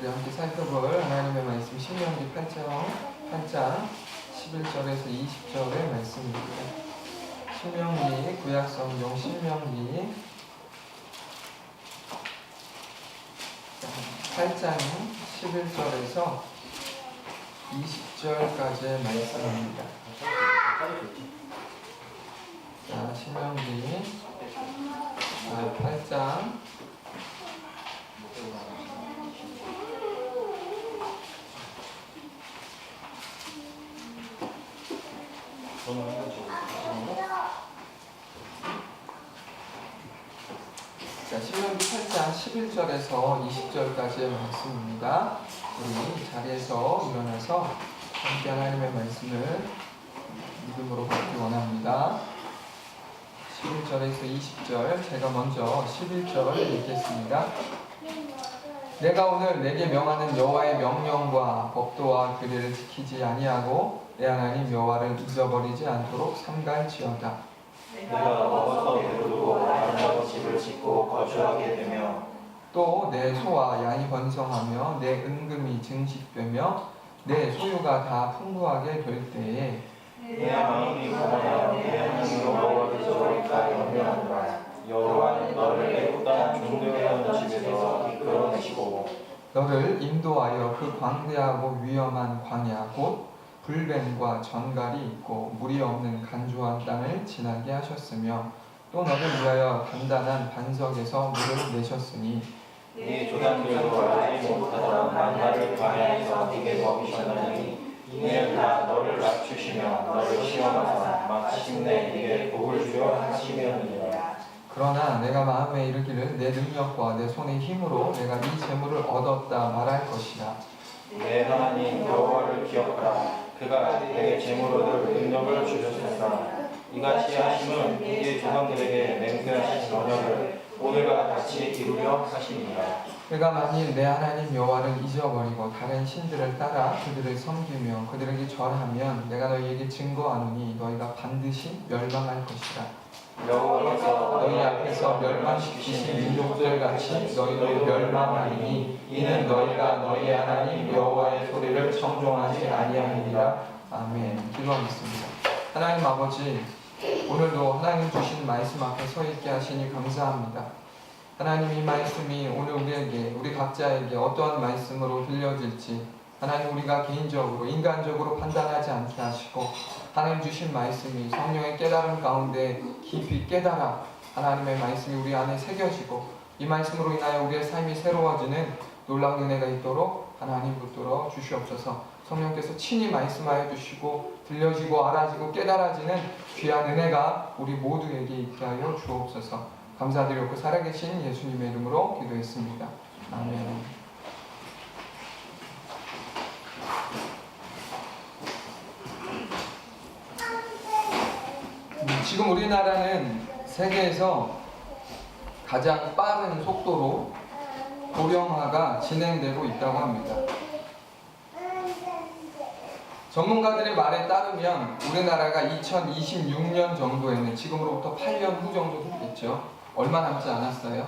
우리 함께 살펴볼 하나님의 말씀 신명기 8장 11절에서 20절의 말씀입니다. 신명기, 구약성경 신명기 8장 11절에서 20절까지의 말씀입니다. 자, 신명기 8장 신명기 8장 11절에서 20절까지의 말씀입니다. 우리 자리에서 일어나서 함께 하나님의 말씀을 믿음으로 받기 원합니다. 11절에서 20절, 제가 먼저 11절을 읽겠습니다. 내가 오늘 내게 명하는 여호와의 명령과 법도와 규례를 지키지 아니하고 내 하나님 여호와를 잊어버리지 않도록 삼갈지어다. 내가 먹어서 배부르고 아름다운 집을 짓고 거주하게 되며 또 내 소와 양이 번성하며 내 은금이 증식되며 내 소유가 다 풍부하게 될 때에 내 마음이 강하여 내 하나님 여호와를 잊어버릴까 염려하노라. 여호와는 너를 애굽 땅 종되었던 집에서 이끌어내시고 너를 인도하여 그 광대하고 위험한 광야 곧 불뱀과 전갈이 있고 물이 없는 간조한 땅을 지나게 하셨으며 또 너를 위하여 단단한 반석에서 물을 내셨으니 네 조상들도 알지 못하던 만나를 광야에서 네게 먹이셨나니 이는 다 너를 낮추시며 너를 시험하사 마침내 네게 복을 주려 하심이었느니라. 그러나 내가 마음에 이르기를 내 능력과 내 손의 힘으로 내가 이 재물을 얻었다 말할 것이라. 내 하나님 여호와를 기억하라. 그가 내게 재물 얻을 능력을 주셨으나 이같이 하심은 네게 조상들에게 맹세하신 언약을 오늘과 같이 이루려 하심이니라. 내가 만일 내 하나님 여호와를 잊어버리고 다른 신들을 따라 그들을 섬기며 그들에게 절하면 내가 너희에게 증거하노니 너희가 반드시 멸망할 것이라. 여호와께서 너희 앞에서 멸망시키신 민족들같이 너희도 멸망하리니 이는 너희가 너희 하나님 여호와의 소리를 청종하지 아니함이니라. 아멘. 기도하겠습니다. 하나님 아버지, 오늘도 하나님 주신 말씀 앞에 서 있게 하시니 감사합니다. 하나님, 이 말씀이 오늘 우리에게, 우리 각자에게 어떠한 말씀으로 들려질지 하나님, 우리가 개인적으로 인간적으로 판단하지 않게 하시고 하나님 주신 말씀이 성령의 깨달음 가운데 깊이 깨달아 하나님의 말씀이 우리 안에 새겨지고 이 말씀으로 인하여 우리의 삶이 새로워지는 놀라운 은혜가 있도록 하나님 붙들어 주시옵소서. 성령께서 친히 말씀하여 주시고 들려지고 알아지고 깨달아지는 귀한 은혜가 우리 모두에게 있게 하여 주옵소서. 감사드리고 살아계신 예수님의 이름으로 기도했습니다. 아멘. 지금 우리나라는 세계에서 가장 빠른 속도로 고령화가 진행되고 있다고 합니다. 전문가들의 말에 따르면 우리나라가 2026년 정도에는, 지금으로부터 8년 후 정도 됐겠죠. 얼마 남지 않았어요.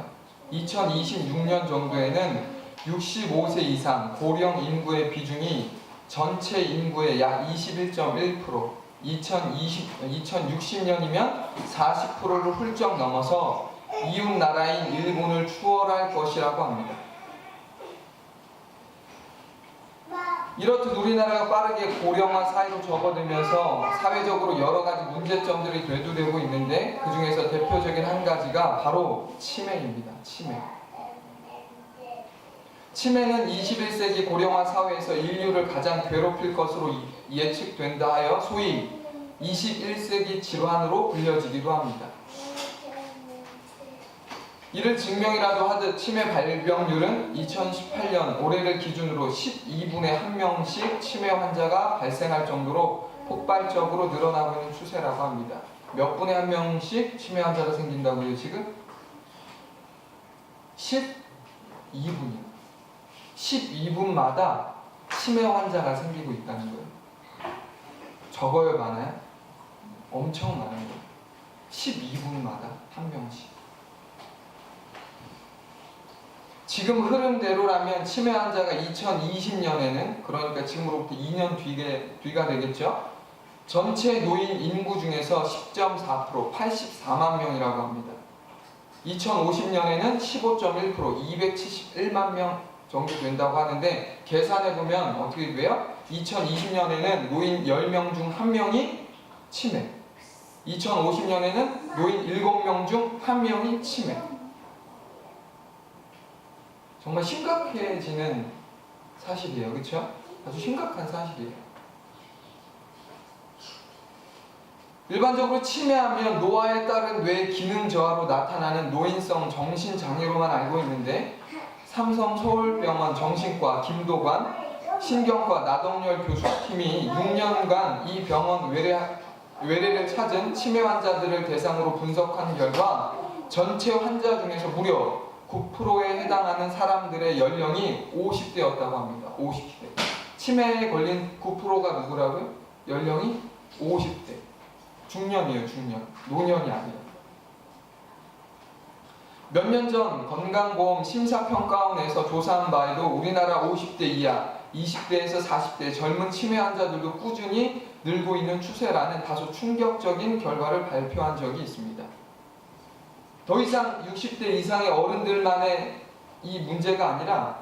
2026년 정도에는 65세 이상 고령 인구의 비중이 전체 인구의 약 21.1%, 2060년이면 40%를 훌쩍 넘어서 이웃 나라인 일본을 추월할 것이라고 합니다. 이렇듯 우리나라가 빠르게 고령화 사회로 접어들면서 사회적으로 여러 가지 문제점들이 대두되고 있는데 그 중에서 대표적인 한 가지가 바로 치매입니다. 치매는 21세기 고령화 사회에서 인류를 가장 괴롭힐 것으로 예측된다 하여 소위 21세기 질환으로 불려지기도 합니다. 이를 증명이라도 하듯 치매 발병률은 2018년 올해를 기준으로 12분에 1명씩 치매 환자가 발생할 정도로 폭발적으로 늘어나고 있는 추세라고 합니다. 몇 분에 1명씩 치매 환자가 생긴다고요, 지금? 12분이요. 12분마다 치매 환자가 생기고 있다는 거예요. 적어요, 많아요? 엄청 많아요. 12분마다 1명씩. 지금 흐름대로라면 치매 환자가 2020년에는, 그러니까 지금으로부터 2년 뒤가 되겠죠. 전체 노인 인구 중에서 10.4%, 84만 명이라고 합니다. 2050년에는 15.1%, 271만 명 정도 된다고 하는데, 계산해보면 어떻게 돼요? 2020년에는 노인 10명 중 1명이 치매, 2050년에는 노인 7명 중 1명이 치매. 정말 심각해지는 사실이에요. 그렇죠? 아주 심각한 사실이에요. 일반적으로 치매하면 노화에 따른 뇌 기능 저하로 나타나는 노인성 정신장애로만 알고 있는데, 삼성 서울병원 정신과 김도관 신경과 나동열 교수팀이 6년간 이 병원 외래를 찾은 치매 환자들을 대상으로 분석한 결과 전체 환자 중에서 무려 9%에 해당하는 사람들의 연령이 50대였다고 합니다. 50대. 치매에 걸린 9%가 누구라고요? 연령이 50대. 중년이에요, 중년. 노년이 아니에요. 몇 년 전 건강보험 심사평가원에서 조사한 바에도 우리나라 50대 이하, 20대에서 40대 젊은 치매 환자들도 꾸준히 늘고 있는 추세라는 다소 충격적인 결과를 발표한 적이 있습니다. 더 이상 60대 이상의 어른들만의 이 문제가 아니라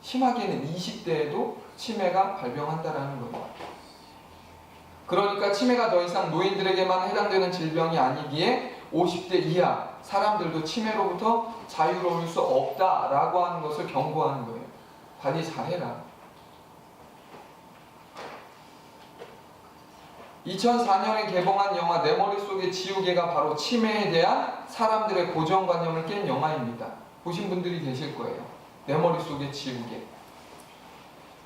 심하게는 20대에도 치매가 발병한다는 거예요. 그러니까 치매가 더 이상 노인들에게만 해당되는 질병이 아니기에 50대 이하 사람들도 치매로부터 자유로울 수 없다라고 하는 것을 경고하는 거예요. 관리 잘해라. 2004년에 개봉한 영화 내 머릿속의 지우개가 바로 치매에 대한 사람들의 고정관념을 깬 영화입니다. 보신 분들이 계실 거예요. 내 머릿속의 지우개.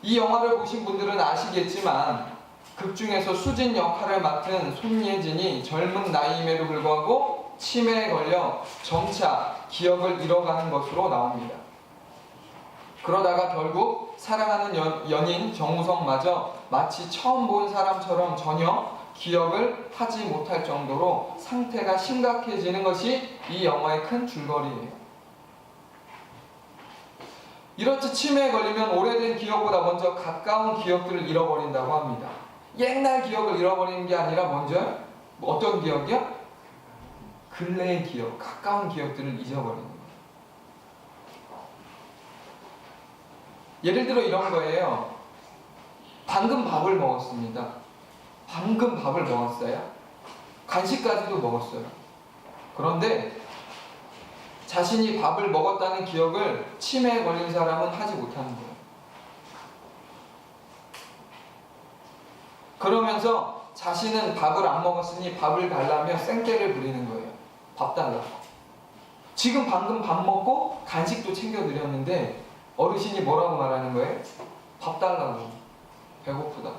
이 영화를 보신 분들은 아시겠지만 극 중에서 수진 역할을 맡은 손예진이 젊은 나이임에도 불구하고 치매에 걸려 점차 기억을 잃어가는 것으로 나옵니다. 그러다가 결국 사랑하는 연인 정우성마저 마치 처음 본 사람처럼 전혀 기억을 하지 못할 정도로 상태가 심각해지는 것이 이 영화의 큰 줄거리예요. 이렇듯 치매에 걸리면 오래된 기억보다 먼저 가까운 기억들을 잃어버린다고 합니다. 옛날 기억을 잃어버리는 게 아니라 먼저 어떤 기억이요? 근래의 기억, 가까운 기억들을 잊어버리는 거예요. 예를 들어 이런 거예요. 방금 밥을 먹었습니다. 방금 밥을 먹었어요. 간식까지도 먹었어요. 그런데 자신이 밥을 먹었다는 기억을 치매에 걸린 사람은 하지 못하는 거예요. 그러면서 자신은 밥을 안 먹었으니 밥을 달라며 생떼를 부리는 거예요. 밥 달라고. 지금 방금 밥 먹고 간식도 챙겨 드렸는데 어르신이 뭐라고 말하는 거예요? 밥 달라고. 배고프다.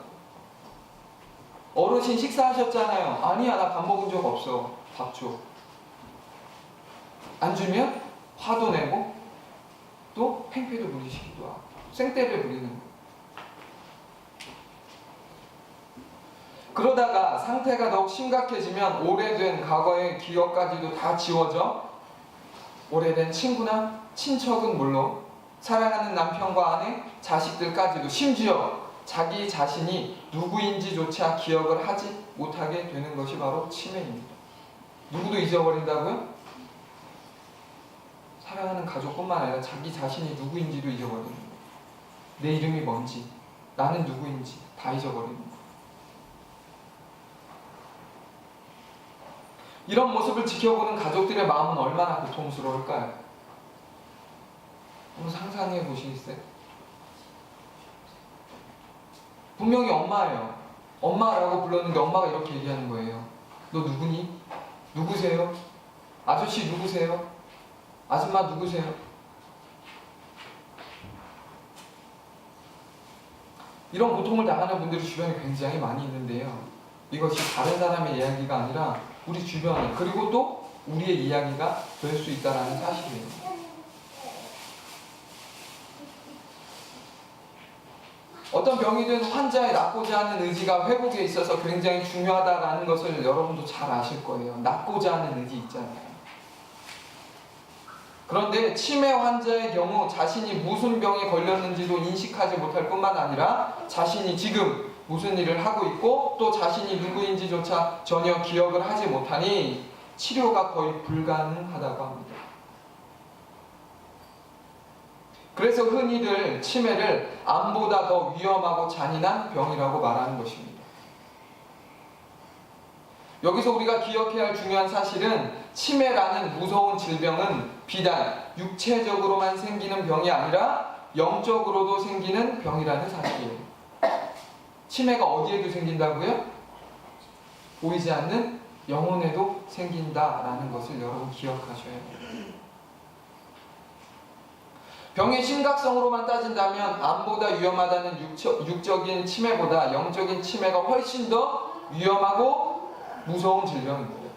어르신 식사하셨잖아요. 아니야, 나 밥 먹은 적 없어. 밥 줘. 안 주면 화도 내고 또 팽패도 부리시기도 하고 생떼를 부리는 거예요. 그러다가 상태가 더욱 심각해지면 오래된 과거의 기억까지도 다 지워져 오래된 친구나 친척은 물론 사랑하는 남편과 아내, 자식들까지도 심지어 자기 자신이 누구인지조차 기억을 하지 못하게 되는 것이 바로 치매입니다. 누구도 잊어버린다고요? 사랑하는 가족뿐만 아니라 자기 자신이 누구인지도 잊어버리는 거예요. 내 이름이 뭔지, 나는 누구인지 다 잊어버리는 거예요. 이런 모습을 지켜보는 가족들의 마음은 얼마나 고통스러울까요? 한번 상상해 보시겠어요? 분명히 엄마예요. 엄마라고 불렀는데 엄마가 이렇게 얘기하는 거예요. 너 누구니? 누구세요? 아저씨 누구세요? 아줌마 누구세요? 이런 고통을 당하는 분들이 주변에 굉장히 많이 있는데요. 이것이 다른 사람의 이야기가 아니라 우리 주변에, 그리고 또 우리의 이야기가 될 수 있다는 사실이에요. 어떤 병이든 환자의 낫고자 하는 의지가 회복에 있어서 굉장히 중요하다는 것을 여러분도 잘 아실 거예요. 낫고자 하는 의지 있잖아요. 그런데 치매 환자의 경우 자신이 무슨 병에 걸렸는지도 인식하지 못할 뿐만 아니라 자신이 지금 무슨 일을 하고 있고 또 자신이 누구인지조차 전혀 기억을 하지 못하니 치료가 거의 불가능하다고 합니다. 그래서 흔히들 치매를 암보다 더 위험하고 잔인한 병이라고 말하는 것입니다. 여기서 우리가 기억해야 할 중요한 사실은 치매라는 무서운 질병은 비단 육체적으로만 생기는 병이 아니라 영적으로도 생기는 병이라는 사실이에요. 치매가 어디에도 생긴다고요? 보이지 않는 영혼에도 생긴다라는 것을 여러분 기억하셔야 해요. 병의 심각성으로만 따진다면 암보다 위험하다는 육적인 치매보다 영적인 치매가 훨씬 더 위험하고 무서운 질병입니다.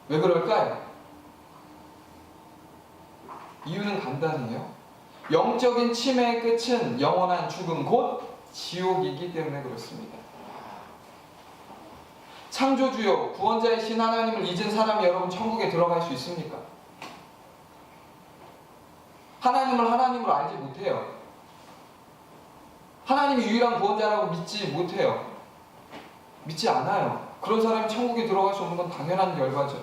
왜 그럴까요? 이유는 간단해요. 영적인 치매의 끝은 영원한 죽음 곧 지옥이기 때문에 그렇습니다. 창조주요 구원자이신 하나님을 잊은 사람이 여러분 천국에 들어갈 수 있습니까? 하나님을 하나님으로 알지 못해요. 하나님이 유일한 구원자라고 믿지 못해요. 믿지 않아요. 그런 사람이 천국에 들어갈 수 없는 건 당연한 결과죠.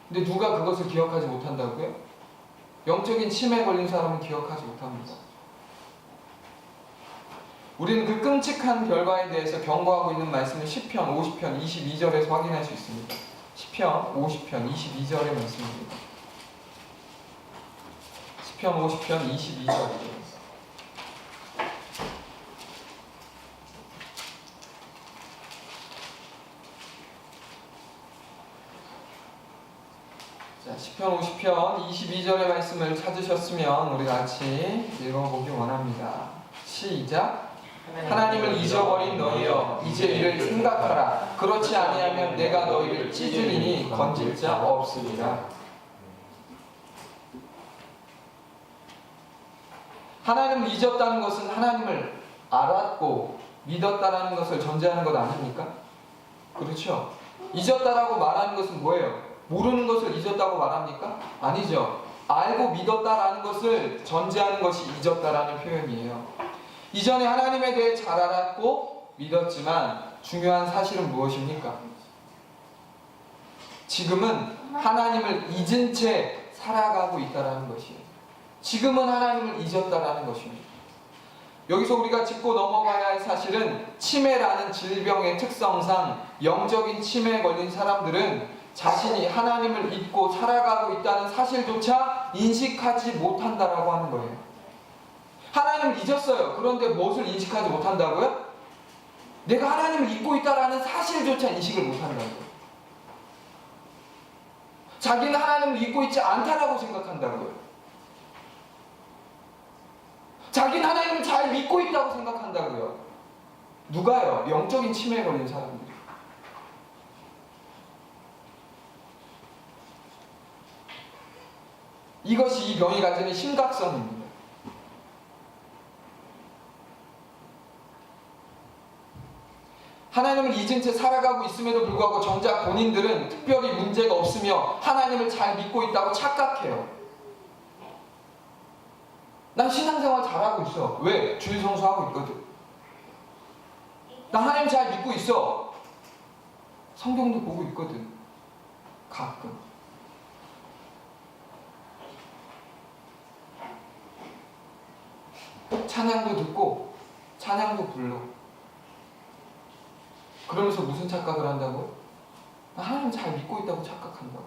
근데 누가 그것을 기억하지 못한다고요? 영적인 치매에 걸린 사람은 기억하지 못합니다. 우리는 그 끔찍한 결과에 대해서 경고하고 있는 말씀을 시편 50편 22절에서 확인할 수 있습니다. 시편 50편 22절의 말씀입니다. 시편 50편 22절이죠. 시편 50편 22절의 말씀을 찾으셨으면 우리 같이 읽어보기 원합니다. 시작. 하나님을 잊어버린 너희여 이제 이를 생각하라. 그렇지 아니하면 내가 너희를 찢으리니 건질 자 없으리라. 하나님을 잊었다는 것은 하나님을 알았고 믿었다라는 것을 전제하는 것 아닙니까? 그렇죠? 잊었다라고 말하는 것은 뭐예요? 모르는 것을 잊었다고 말합니까? 아니죠. 알고 믿었다라는 것을 전제하는 것이 잊었다라는 표현이에요. 이전에 하나님에 대해 잘 알았고 믿었지만 중요한 사실은 무엇입니까? 지금은 하나님을 잊은 채 살아가고 있다라는 것이에요. 지금은 하나님을 잊었다라는 것입니다. 여기서 우리가 짚고 넘어가야 할 사실은 치매라는 질병의 특성상 영적인 치매에 걸린 사람들은 자신이 하나님을 잊고 살아가고 있다는 사실조차 인식하지 못한다라고 하는 거예요. 하나님을 잊었어요. 그런데 무엇을 인식하지 못한다고요? 내가 하나님을 잊고 있다라는 사실조차 인식을 못한다고요. 자기는 하나님을 잊고 있지 않다라고 생각한다고요. 자기는 하나님을 잘 믿고 있다고 생각한다고요. 누가요? 영적인 치매에 걸린 사람들. 이것이 이 병이 가지는 심각성입니다. 하나님을 잊은 채 살아가고 있음에도 불구하고 정작 본인들은 특별히 문제가 없으며 하나님을 잘 믿고 있다고 착각해요. 난 신앙생활 잘하고 있어. 왜? 주일 성수하고 있거든. 나 하나님 잘 믿고 있어. 성경도 보고 있거든. 가끔. 찬양도 듣고 찬양도 불러. 그러면서 무슨 착각을 한다고요? 나 하나님 잘 믿고 있다고 착각한다고.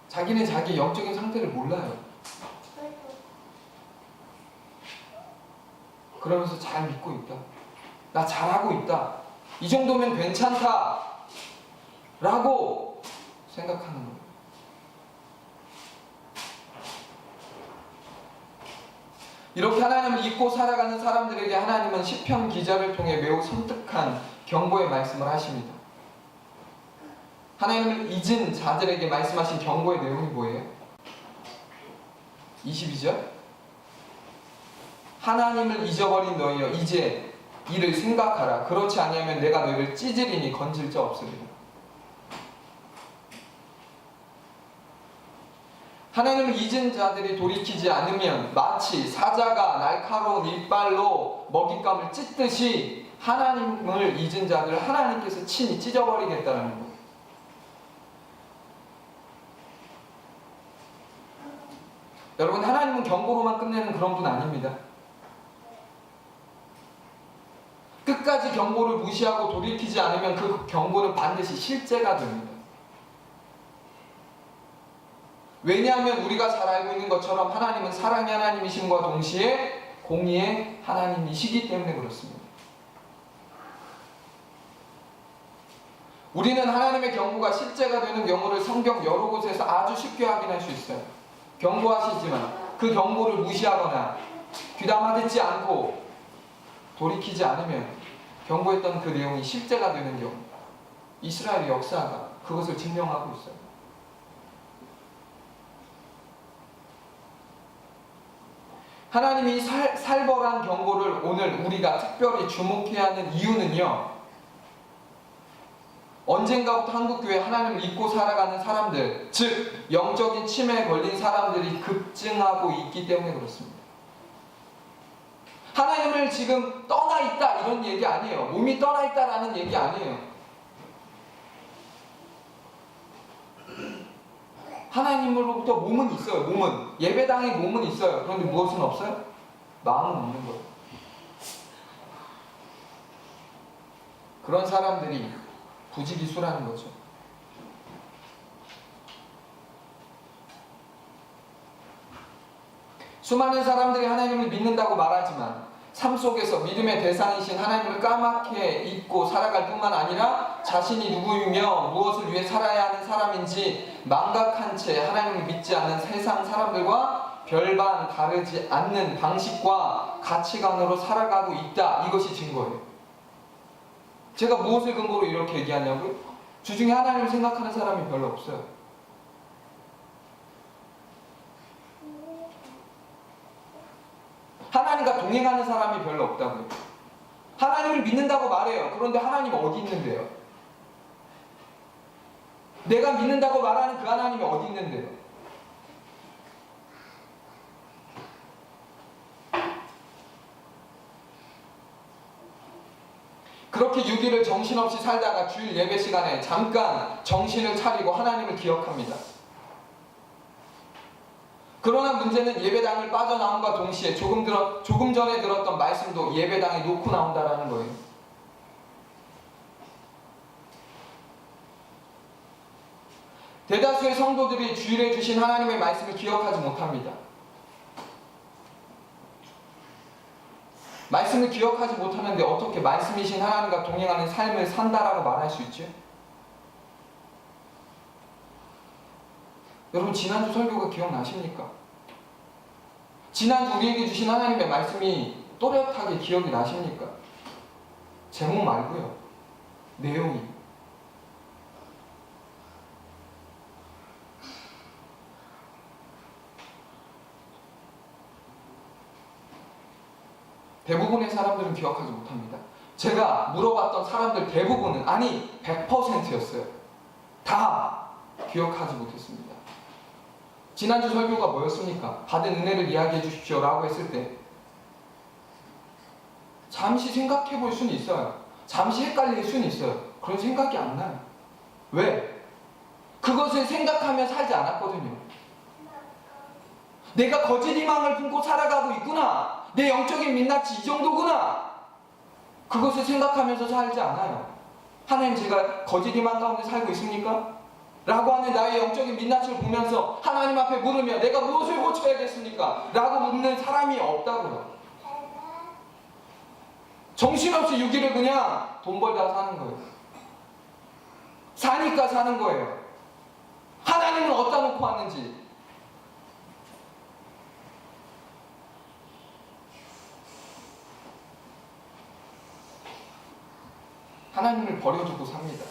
자기는 자기 영적인 상태를 몰라요. 그러면서 잘 믿고 있다. 나 잘하고 있다. 이 정도면 괜찮다. 라고 생각하는 거예요. 이렇게 하나님을 잊고 살아가는 사람들에게 하나님은 시편 기자를 통해 매우 섬뜩한 경고의 말씀을 하십니다. 하나님을 잊은 자들에게 말씀하신 경고의 내용이 뭐예요? 22절. 하나님을 잊어버린 너희여 이제 이를 생각하라. 그렇지 아니하면 내가 너희를 찢으리니 건질 자 없으리라. 하나님을 잊은 자들이 돌이키지 않으면 마치 사자가 날카로운 이빨로 먹잇감을 찢듯이 하나님을 잊은 자들을 하나님께서 친히 찢어버리겠다는 거예요. 여러분, 하나님은 경고로만 끝내는 그런 분 아닙니다. 끝까지 경고를 무시하고 돌이키지 않으면 그 경고는 반드시 실제가 됩니다. 왜냐하면 우리가 잘 알고 있는 것처럼 하나님은 사랑의 하나님이심과 동시에 공의의 하나님이시기 때문에 그렇습니다. 우리는 하나님의 경고가 실제가 되는 경우를 성경 여러 곳에서 아주 쉽게 확인할 수 있어요. 경고하시지만 그 경고를 무시하거나 귀담아 듣지 않고 돌이키지 않으면 경고했던 그 내용이 실제가 되는 경우, 이스라엘의 역사가 그것을 증명하고 있어요. 하나님이 살벌한 경고를 오늘 우리가 특별히 주목해야 하는 이유는요, 언젠가부터 한국교회 하나님을 잊고 살아가는 사람들, 즉 영적인 치매에 걸린 사람들이 급증하고 있기 때문에 그렇습니다. 하나님을 지금 떠나 있다 이런 얘기 아니에요. 몸이 떠나 있다라는 얘기 아니에요. 하나님으로부터 몸은 있어요. 몸은 예배당에 몸은 있어요. 그런데 무엇은 없어요? 마음은 없는 거예요. 그런 사람들이 부지기수라는 거죠. 수많은 사람들이 하나님을 믿는다고 말하지만 삶 속에서 믿음의 대상이신 하나님을 까맣게 잊고 살아갈 뿐만 아니라 자신이 누구이며 무엇을 위해 살아야 하는 사람인지 망각한 채 하나님을 믿지 않는 세상 사람들과 별반 다르지 않는 방식과 가치관으로 살아가고 있다. 이것이 증거예요. 제가 무엇을 근거로 이렇게 얘기하냐고요? 주중에 하나님을 생각하는 사람이 별로 없어요. 하나님과 동행하는 사람이 별로 없다고요. 하나님을 믿는다고 말해요. 그런데 하나님 어디 있는데요? 내가 믿는다고 말하는 그 하나님이 어디 있는데요? 그렇게 6일을 정신없이 살다가 주일 예배 시간에 잠깐 정신을 차리고 하나님을 기억합니다. 그러나 문제는 예배당을 빠져나옴과 동시에 조금 전에 들었던 말씀도 예배당에 놓고 나온다라는 거예요. 대다수의 성도들이 주일에 주신 하나님의 말씀을 기억하지 못합니다. 말씀을 기억하지 못하는데 어떻게 말씀이신 하나님과 동행하는 삶을 산다라고 말할 수 있죠? 여러분, 지난주 설교가 기억나십니까? 지난주 우리에게 주신 하나님의 말씀이 또렷하게 기억이 나십니까? 제목 말고요. 내용이. 대부분의 사람들은 기억하지 못합니다. 제가 물어봤던 사람들 대부분은, 아니 100%였어요. 다 기억하지 못했습니다. 지난주 설교가 뭐였습니까? 받은 은혜를 이야기해 주십시오 라고 했을 때 잠시 생각해 볼 수는 있어요. 잠시 헷갈릴 수는 있어요. 그런 생각이 안 나요. 왜? 그것을 생각하며 살지 않았거든요. 내가 거짓 희망을 품고 살아가고 있구나. 내 영적인 민낯이 이 정도구나. 그것을 생각하면서 살지 않아요. 하나님, 제가 거짓 희망 가운데 살고 있습니까? 라고 하는 나의 영적인 민낯을 보면서 하나님 앞에 물으며 내가 무엇을 고쳐야겠습니까? 라고 묻는 사람이 없다고요. 정신없이 6일을 그냥 돈 벌다 사는 거예요. 사니까 사는 거예요. 하나님은 어디다 놓고 왔는지. 하나님을 버려두고 삽니다.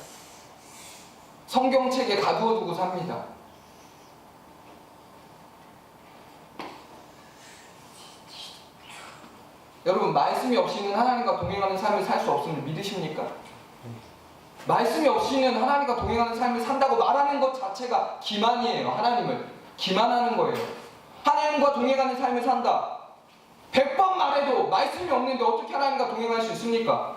성경책에 가두어두고 삽니다. 여러분, 말씀 말씀이 없이는 하나님과 동행하는 삶을 살 수 없음을 믿으십니까? 말씀이 없이는 하나님과 동행하는 삶을 산다고 말하는 것 자체가 기만이에요. 하나님을 기만하는 거예요. 하나님과 동행하는 삶을 산다. 100번 말해도 말씀이 없는데 어떻게 하나님과 동행할 수 있습니까?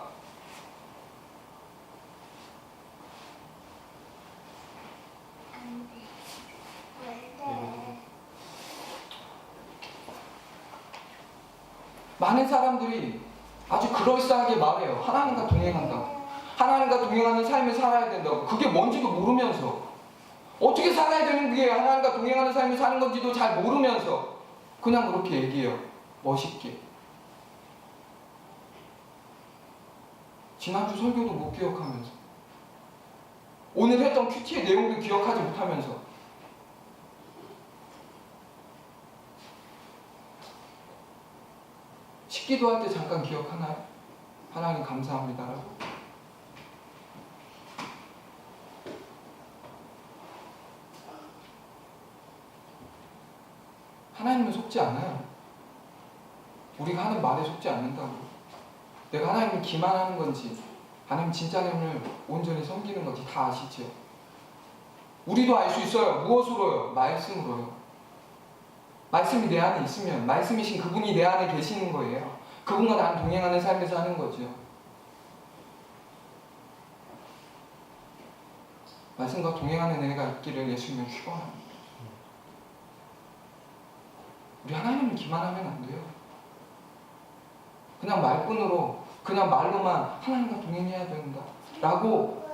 많은 사람들이 아주 그럴싸하게 말해요. 하나님과 동행한다. 하나님과 동행하는 삶을 살아야 된다고. 그게 뭔지도 모르면서, 어떻게 살아야 되는 게 하나님과 동행하는 삶을 사는 건지도 잘 모르면서 그냥 그렇게 얘기해요. 멋있게. 지난주 설교도 못 기억하면서, 오늘 했던 큐티의 내용도 기억하지 못하면서, 식기도할 때 잠깐 기억하나요? 하나님 감사합니다라고. 하나님은 속지 않아요. 우리가 하는 말에 속지 않는다고. 내가 하나님을 기만하는 건지 아니면 진짜 하나님을 온전히 섬기는 건지 다 아시죠? 우리도 알 수 있어요. 무엇으로요? 말씀으로요. 말씀이 내 안에 있으면, 말씀이신 그분이 내 안에 계시는 거예요. 그분과 나는 동행하는 삶에서 하는 거죠. 말씀과 동행하는 은혜가 있기를 예수님을 축원합니다. 우리 하나님을 기만하면 안 돼요. 그냥 말뿐으로, 그냥 말로만 하나님과 동행해야 된다 라고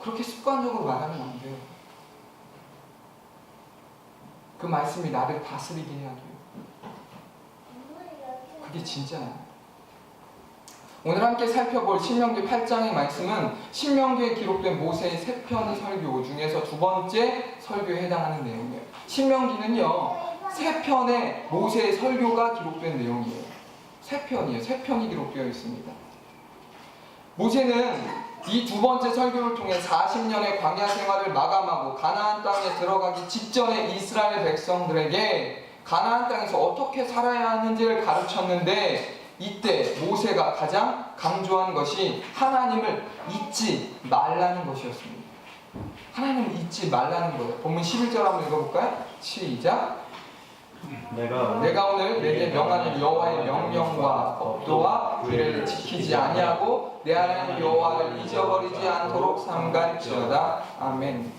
그렇게 습관적으로 말하면 안 돼요. 그 말씀이 나를 다스리게 해야 돼요. 그게 진짜예요. 오늘 함께 살펴볼 신명기 8장의 말씀은 신명기에 기록된 모세의 세 편의 설교 중에서 두 번째 설교에 해당하는 내용이에요. 신명기는요, 세 편의 모세의 설교가 기록된 내용이에요. 세 편이에요. 세 편이 기록되어 있습니다. 모세는 이 두 번째 설교를 통해 40년의 광야 생활을 마감하고 가나안 땅에 들어가기 직전에 이스라엘 백성들에게 가나안 땅에서 어떻게 살아야 하는지를 가르쳤는데, 이때 모세가 가장 강조한 것이 하나님을 잊지 말라는 것이었습니다. 하나님을 잊지 말라는 거예요. 본문 11절 한번 읽어볼까요? 시작. 내가 오늘 내게 명하는 여호와의 명령과 법도와 규례를 지키지 아니하고 내 하나님 여호와를 잊어버리지 않도록 삼갈지어다. 아멘.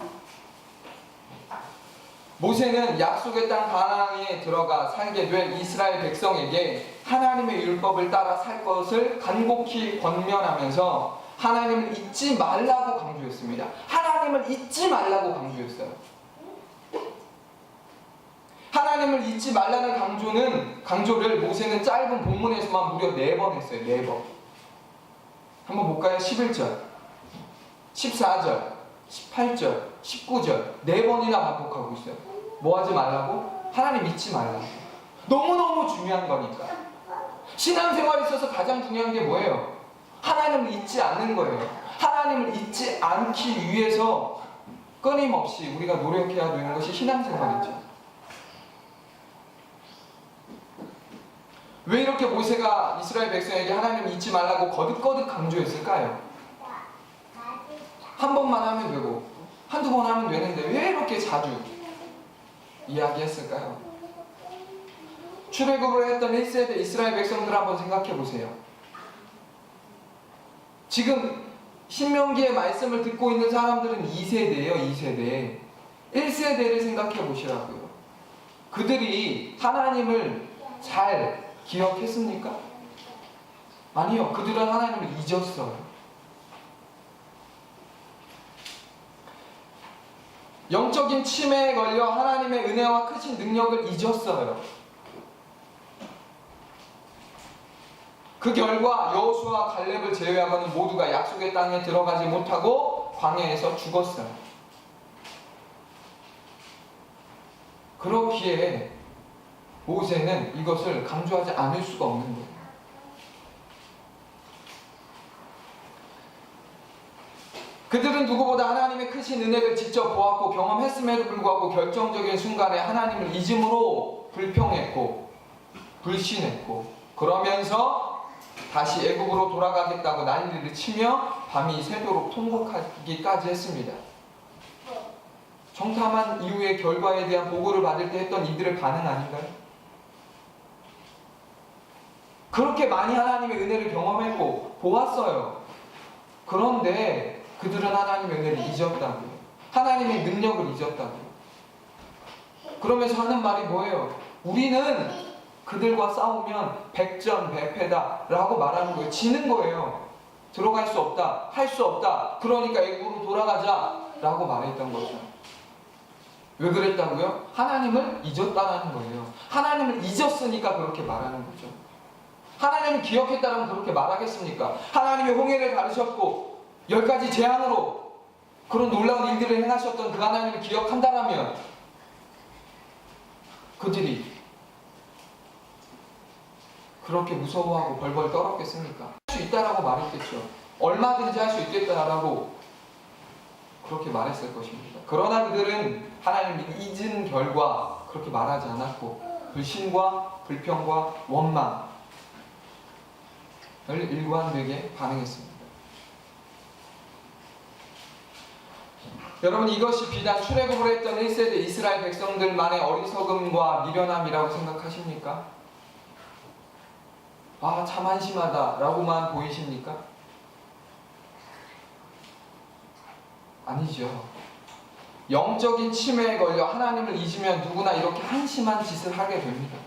모세는 약속의 땅 가나안에 들어가 살게 될 이스라엘 백성에게 하나님의 율법을 따라 살 것을 간곡히 권면하면서 하나님을 잊지 말라고 강조했습니다. 하나님을 잊지 말라고 강조했어요. 하나님을 잊지 말라는 강조를 모세는 짧은 본문에서만 무려 4번 했어요. 4번. 한번 볼까요? 11절, 14절, 18절, 19절 4번이나 반복하고 있어요. 뭐 하지 말라고? 하나님 잊지 말라고. 너무너무 중요한 거니까. 신앙생활에 있어서 가장 중요한 게 뭐예요? 하나님을 잊지 않는 거예요. 하나님을 잊지 않기 위해서 끊임없이 우리가 노력해야 되는 것이 신앙생활이죠. 왜 이렇게 모세가 이스라엘 백성에게 하나님을 잊지 말라고 거듭거듭 강조했을까요? 한 번만 하면 되고 한두 번 하면 되는데 왜 이렇게 자주 이야기했을까요? 출애굽을 했던 1세대 이스라엘 백성들 한번 생각해 보세요. 지금 신명기의 말씀을 듣고 있는 사람들은 2세대예요. 2세대. 1세대를 생각해 보시라고요. 그들이 하나님을 잘 기억했습니까? 아니요. 그들은 하나님을 잊었어요. 영적인 치매에 걸려 하나님의 은혜와 크신 능력을 잊었어요. 그 결과 여호수아와 갈렙을 제외하고는 모두가 약속의 땅에 들어가지 못하고 광야에서 죽었어요. 그렇기에 모세는 이것을 강조하지 않을 수가 없는 거예요. 그들은 누구보다 하나님의 크신 은혜를 직접 보았고 경험했음에도 불구하고 결정적인 순간에 하나님을 잊음으로 불평했고 불신했고 그러면서 다시 애굽으로 돌아가겠다고 난리를 치며 밤이 새도록 통곡하기까지 했습니다. 정탐한 이후의 결과에 대한 보고를 받을 때 했던 이들의 반응 아닌가요? 그렇게 많이 하나님의 은혜를 경험했고 보았어요. 그런데 그들은 하나님의 은혜를 잊었다고요. 하나님의 능력을 잊었다고요. 그러면서 하는 말이 뭐예요? 우리는 그들과 싸우면 백전백패다 라고 말하는 거예요. 지는 거예요. 들어갈 수 없다, 할 수 없다, 그러니까 애굽으로 돌아가자 라고 말했던 거죠. 왜 그랬다고요? 하나님을 잊었다라는 거예요. 하나님을 잊었으니까 그렇게 말하는 거죠. 하나님을 기억했다면 그렇게 말하겠습니까? 하나님의 홍해를 가르셨고 10가지 재앙으로 그런 놀라운 일들을 행하셨던 그 하나님을 기억한다라면 그들이 그렇게 무서워하고 벌벌 떨었겠습니까? 할 수 있다라고 말했겠죠. 얼마든지 할 수 있겠다라고 그렇게 말했을 것입니다. 그러나 그들은 하나님을 잊은 결과 그렇게 말하지 않았고 불신과 불평과 원망을 일관되게 반응했습니다. 여러분, 이것이 비단 출애굽을 했던 1세대 이스라엘 백성들만의 어리석음과 미련함이라고 생각하십니까? 아, 참 한심하다 라고만 보이십니까? 아니죠. 영적인 치매에 걸려 하나님을 잊으면 누구나 이렇게 한심한 짓을 하게 됩니다.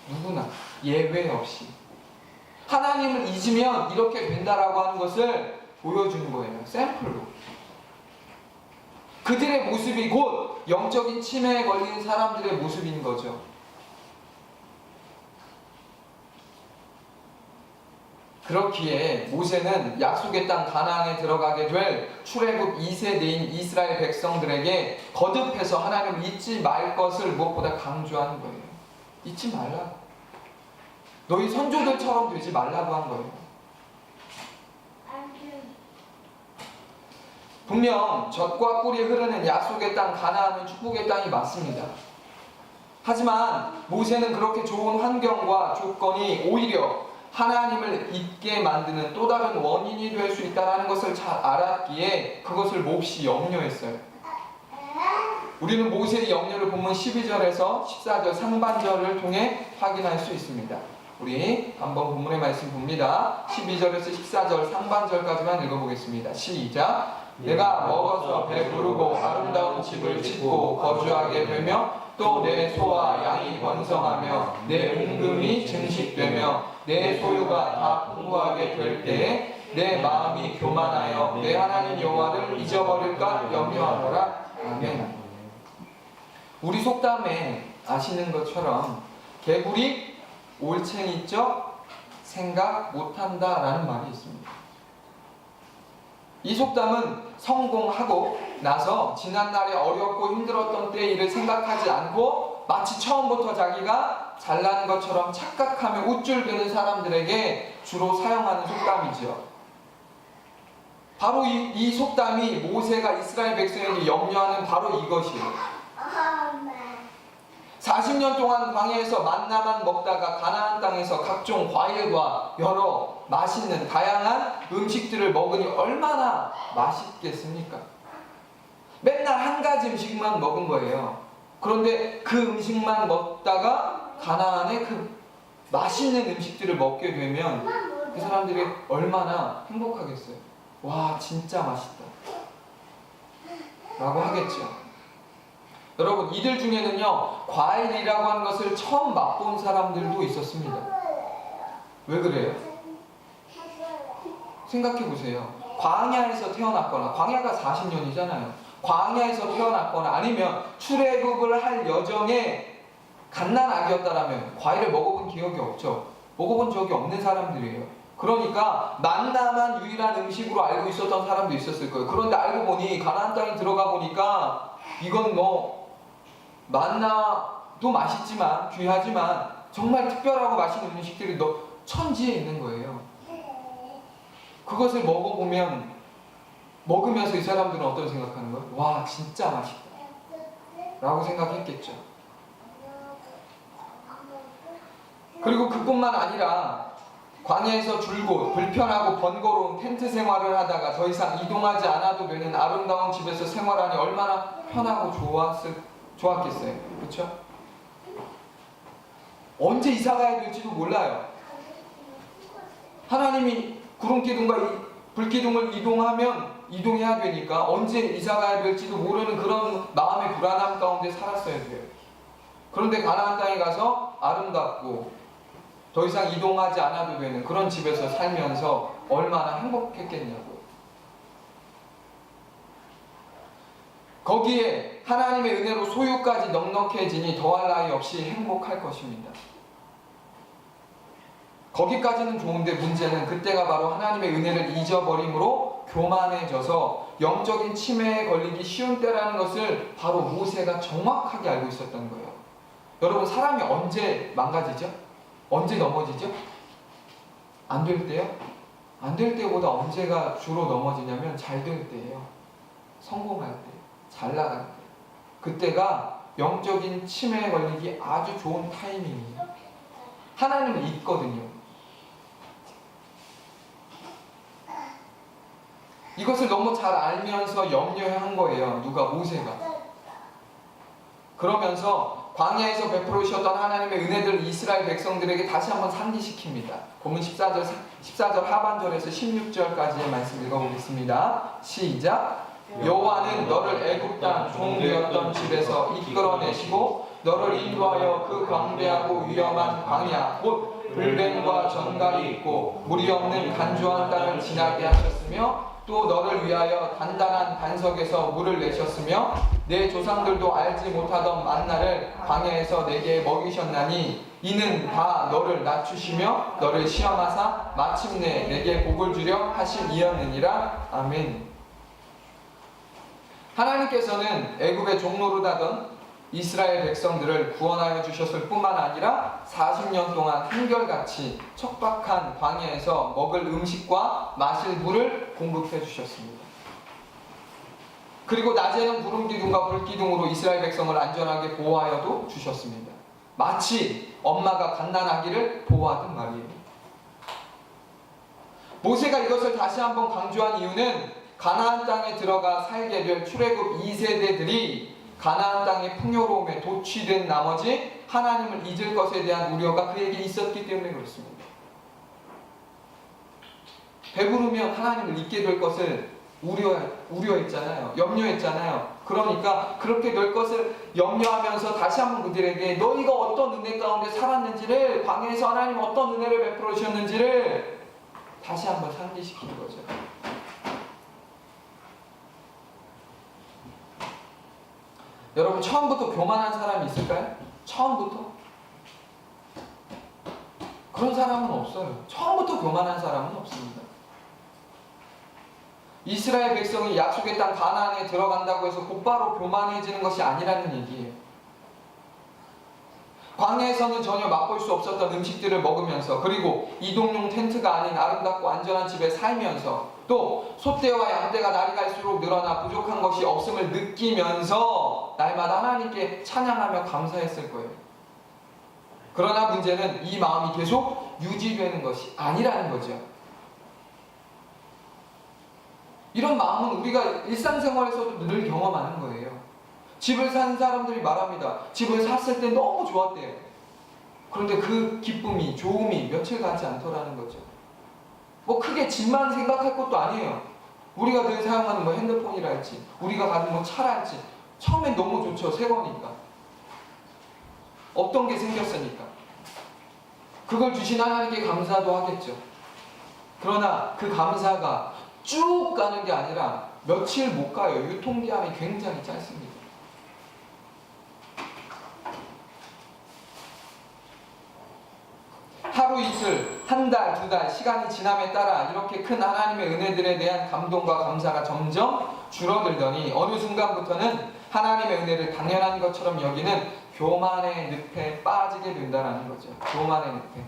누구나 예외 없이 하나님을 잊으면 이렇게 된다라고 하는 것을 보여주는 거예요. 샘플로. 그들의 모습이 곧 영적인 치매에 걸린 사람들의 모습인 거죠. 그렇기에 모세는 약속의 땅 가나안에 들어가게 될 출애굽 2세대인 이스라엘 백성들에게 거듭해서 하나님을 잊지 말 것을 무엇보다 강조하는 거예요. 잊지 말라. 너희 선조들처럼 되지 말라고 한 거예요. 분명 젖과 꿀이 흐르는 약속의 땅 가나안은 축복의 땅이 맞습니다. 하지만 모세는 그렇게 좋은 환경과 조건이 오히려 하나님을 잊게 만드는 또 다른 원인이 될 수 있다는 것을 잘 알았기에 그것을 몹시 염려했어요. 우리는 모세의 염려를 본문 12절에서 14절 상반절을 통해 확인할 수 있습니다. 우리 한번 본문의 말씀 봅니다. 12절에서 14절 상반절까지만 읽어보겠습니다. 시작. 내가 먹어서 배부르고 아름다운 집을 짓고 거주하게 되며 또 내 소와 양이 번성하며 내 은금이 증식되며 내 소유가 다 풍부하게 될 때에 내 마음이 교만하여 내 하나님 여호와를 잊어버릴까 염려하노라. 아멘. 우리 속담에 아시는 것처럼 개구리 올챙이적 생각 못한다라는 말이 있습니다. 이 속담은 성공하고 나서 지난날에 어렵고 힘들었던 때의 일을 생각하지 않고 마치 처음부터 자기가 잘난 것처럼 착각하며 우쭐대는 사람들에게 주로 사용하는 속담이죠. 바로 이 속담이 모세가 이스라엘 백성에게 염려하는 바로 이것이에요. 40년 동안 광야에서 만나만 먹다가 가나안 땅에서 각종 과일과 여러 맛있는 다양한 음식들을 먹으니 얼마나 맛있겠습니까? 맨날 한 가지 음식만 먹은 거예요. 그런데 그 음식만 먹다가 가나안의 그 맛있는 음식들을 먹게 되면 그 사람들이 얼마나 행복하겠어요. 와, 진짜 맛있다 라고 하겠죠. 여러분, 이들 중에는요 과일이라고 하는 것을 처음 맛본 사람들도 있었습니다. 왜 그래요? 생각해보세요. 광야에서 태어났거나, 광야가 40년이잖아요 광야에서 태어났거나 아니면 출애굽을 할 여정에 갓난아기였다라면 과일을 먹어본 기억이 없죠. 먹어본 적이 없는 사람들이에요. 그러니까 만나만 유일한 음식으로 알고 있었던 사람도 있었을 거예요. 그런데 알고 보니 가나안 땅에 들어가 보니까 이건 만나도 맛있지만 귀하지만 정말 특별하고 맛있는 음식들이 천지에 있는 거예요. 그것을 먹으면서 이 사람들은 어떤 생각하는 거예요? 와, 진짜 맛있다 라고 생각했겠죠. 그리고 그뿐만 아니라 광야에서 줄곧 불편하고 번거로운 텐트 생활을 하다가 더 이상 이동하지 않아도 되는 아름다운 집에서 생활하니 얼마나 편하고 좋았겠어요. 그렇죠? 언제 이사 가야 될지도 몰라요. 하나님이 구름기둥과 불기둥을 이동해야 되니까 언제 이사 가야 될지도 모르는 그런 마음의 불안함 가운데 살았어야 돼요. 그런데 가나안 땅에 가서 아름답고 더 이상 이동하지 않아도 되는 그런 집에서 살면서 얼마나 행복했겠냐고요. 거기에 하나님의 은혜로 소유까지 넉넉해지니 더할 나위 없이 행복할 것입니다. 거기까지는 좋은데 문제는 그때가 바로 하나님의 은혜를 잊어버림으로 교만해져서 영적인 치매에 걸리기 쉬운 때라는 것을 바로 모세가 정확하게 알고 있었던 거예요. 여러분, 사람이 언제 망가지죠? 언제 넘어지죠? 안 될 때요? 안 될 때보다 언제가 주로 넘어지냐면 잘 될 때예요. 성공할 때, 잘 나갈 때. 그때가 영적인 치매에 걸리기 아주 좋은 타이밍이에요. 하나님을 잊거든요. 이것을 너무 잘 알면서 염려한 거예요. 누가? 모세가. 그러면서 광야에서 베풀으셨던 하나님의 은혜를 이스라엘 백성들에게 다시 한번 상기시킵니다. 본문 14절 하반절에서 16절까지의 말씀 읽어보겠습니다. 시작. 여호와는 너를 애굽 땅 종되었던 집에서 이끌어내시고 너를 인도하여 그 광대하고 위험한 광야 곧 불뱀과 전갈이 있고 물이 없는 간조한 땅을 지나게 하셨으며 또 너를 위하여 단단한 반석에서 물을 내셨으며 내 조상들도 알지 못하던 만나를 광야에서 내게 먹이셨나니 이는 다 너를 낮추시며 너를 시험하사 마침내 내게 복을 주려 하신 이였느니라. 아멘. 하나님께서는 애굽의 종노릇하던 이스라엘 백성들을 구원하여 주셨을 뿐만 아니라 40년 동안 한결같이 척박한 광야에서 먹을 음식과 마실 물을 공급해 주셨습니다. 그리고 낮에는 구름기둥과 불기둥으로 이스라엘 백성을 안전하게 보호하여도 주셨습니다. 마치 엄마가 갓난아기를 보호하듯 말이에요. 모세가 이것을 다시 한번 강조한 이유는 가나안 땅에 들어가 살게 될 출애굽 2세대들이 가나안 땅의 풍요로움에 도취된 나머지 하나님을 잊을 것에 대한 우려가 그에게 있었기 때문에 그렇습니다. 배부르면 하나님을 잊게 될 것을 우려했잖아요. 염려했잖아요. 그러니까 그렇게 될 것을 염려하면서 다시 한번 그들에게 너희가 어떤 은혜 가운데 살았는지를, 광야에서 하나님 어떤 은혜를 베풀어 주셨는지를 다시 한번 상기시키는 거죠. 여러분, 처음부터 교만한 사람이 있을까요? 처음부터? 그런 사람은 없어요. 처음부터 교만한 사람은 없습니다. 이스라엘 백성이 약속의 땅 가나안에 들어간다고 해서 곧바로 교만해지는 것이 아니라는 얘기예요. 광야에서는 전혀 맛볼 수 없었던 음식들을 먹으면서, 그리고 이동용 텐트가 아닌 아름답고 안전한 집에 살면서, 또 소떼와 양떼가 날이 갈수록 늘어나 부족한 것이 없음을 느끼면서 날마다 하나님께 찬양하며 감사했을 거예요. 그러나 문제는 이 마음이 계속 유지되는 것이 아니라는 거죠. 이런 마음은 우리가 일상생활에서도 늘 경험하는 거예요. 집을 산 사람들이 말합니다. 집을 샀을 때 너무 좋았대요. 그런데 그 기쁨이, 좋음이 며칠 가지 않더라는 거죠. 뭐 크게 집만 생각할 것도 아니에요. 우리가 늘 사용하는 뭐 핸드폰이랄지, 우리가 가진 뭐 차랄지, 처음엔 너무 좋죠. 새 거니까. 없던 게 생겼으니까. 그걸 주신 하나님께 감사도 하겠죠. 그러나 그 감사가 쭉 가는 게 아니라 며칠 못 가요. 유통기한이 굉장히 짧습니다. 하루 이틀, 한 달, 두 달, 시간이 지남에 따라 이렇게 큰 하나님의 은혜들에 대한 감동과 감사가 점점 줄어들더니 어느 순간부터는 하나님의 은혜를 당연한 것처럼 여기는 교만의 늪에 빠지게 된다는 거죠. 교만의 늪에.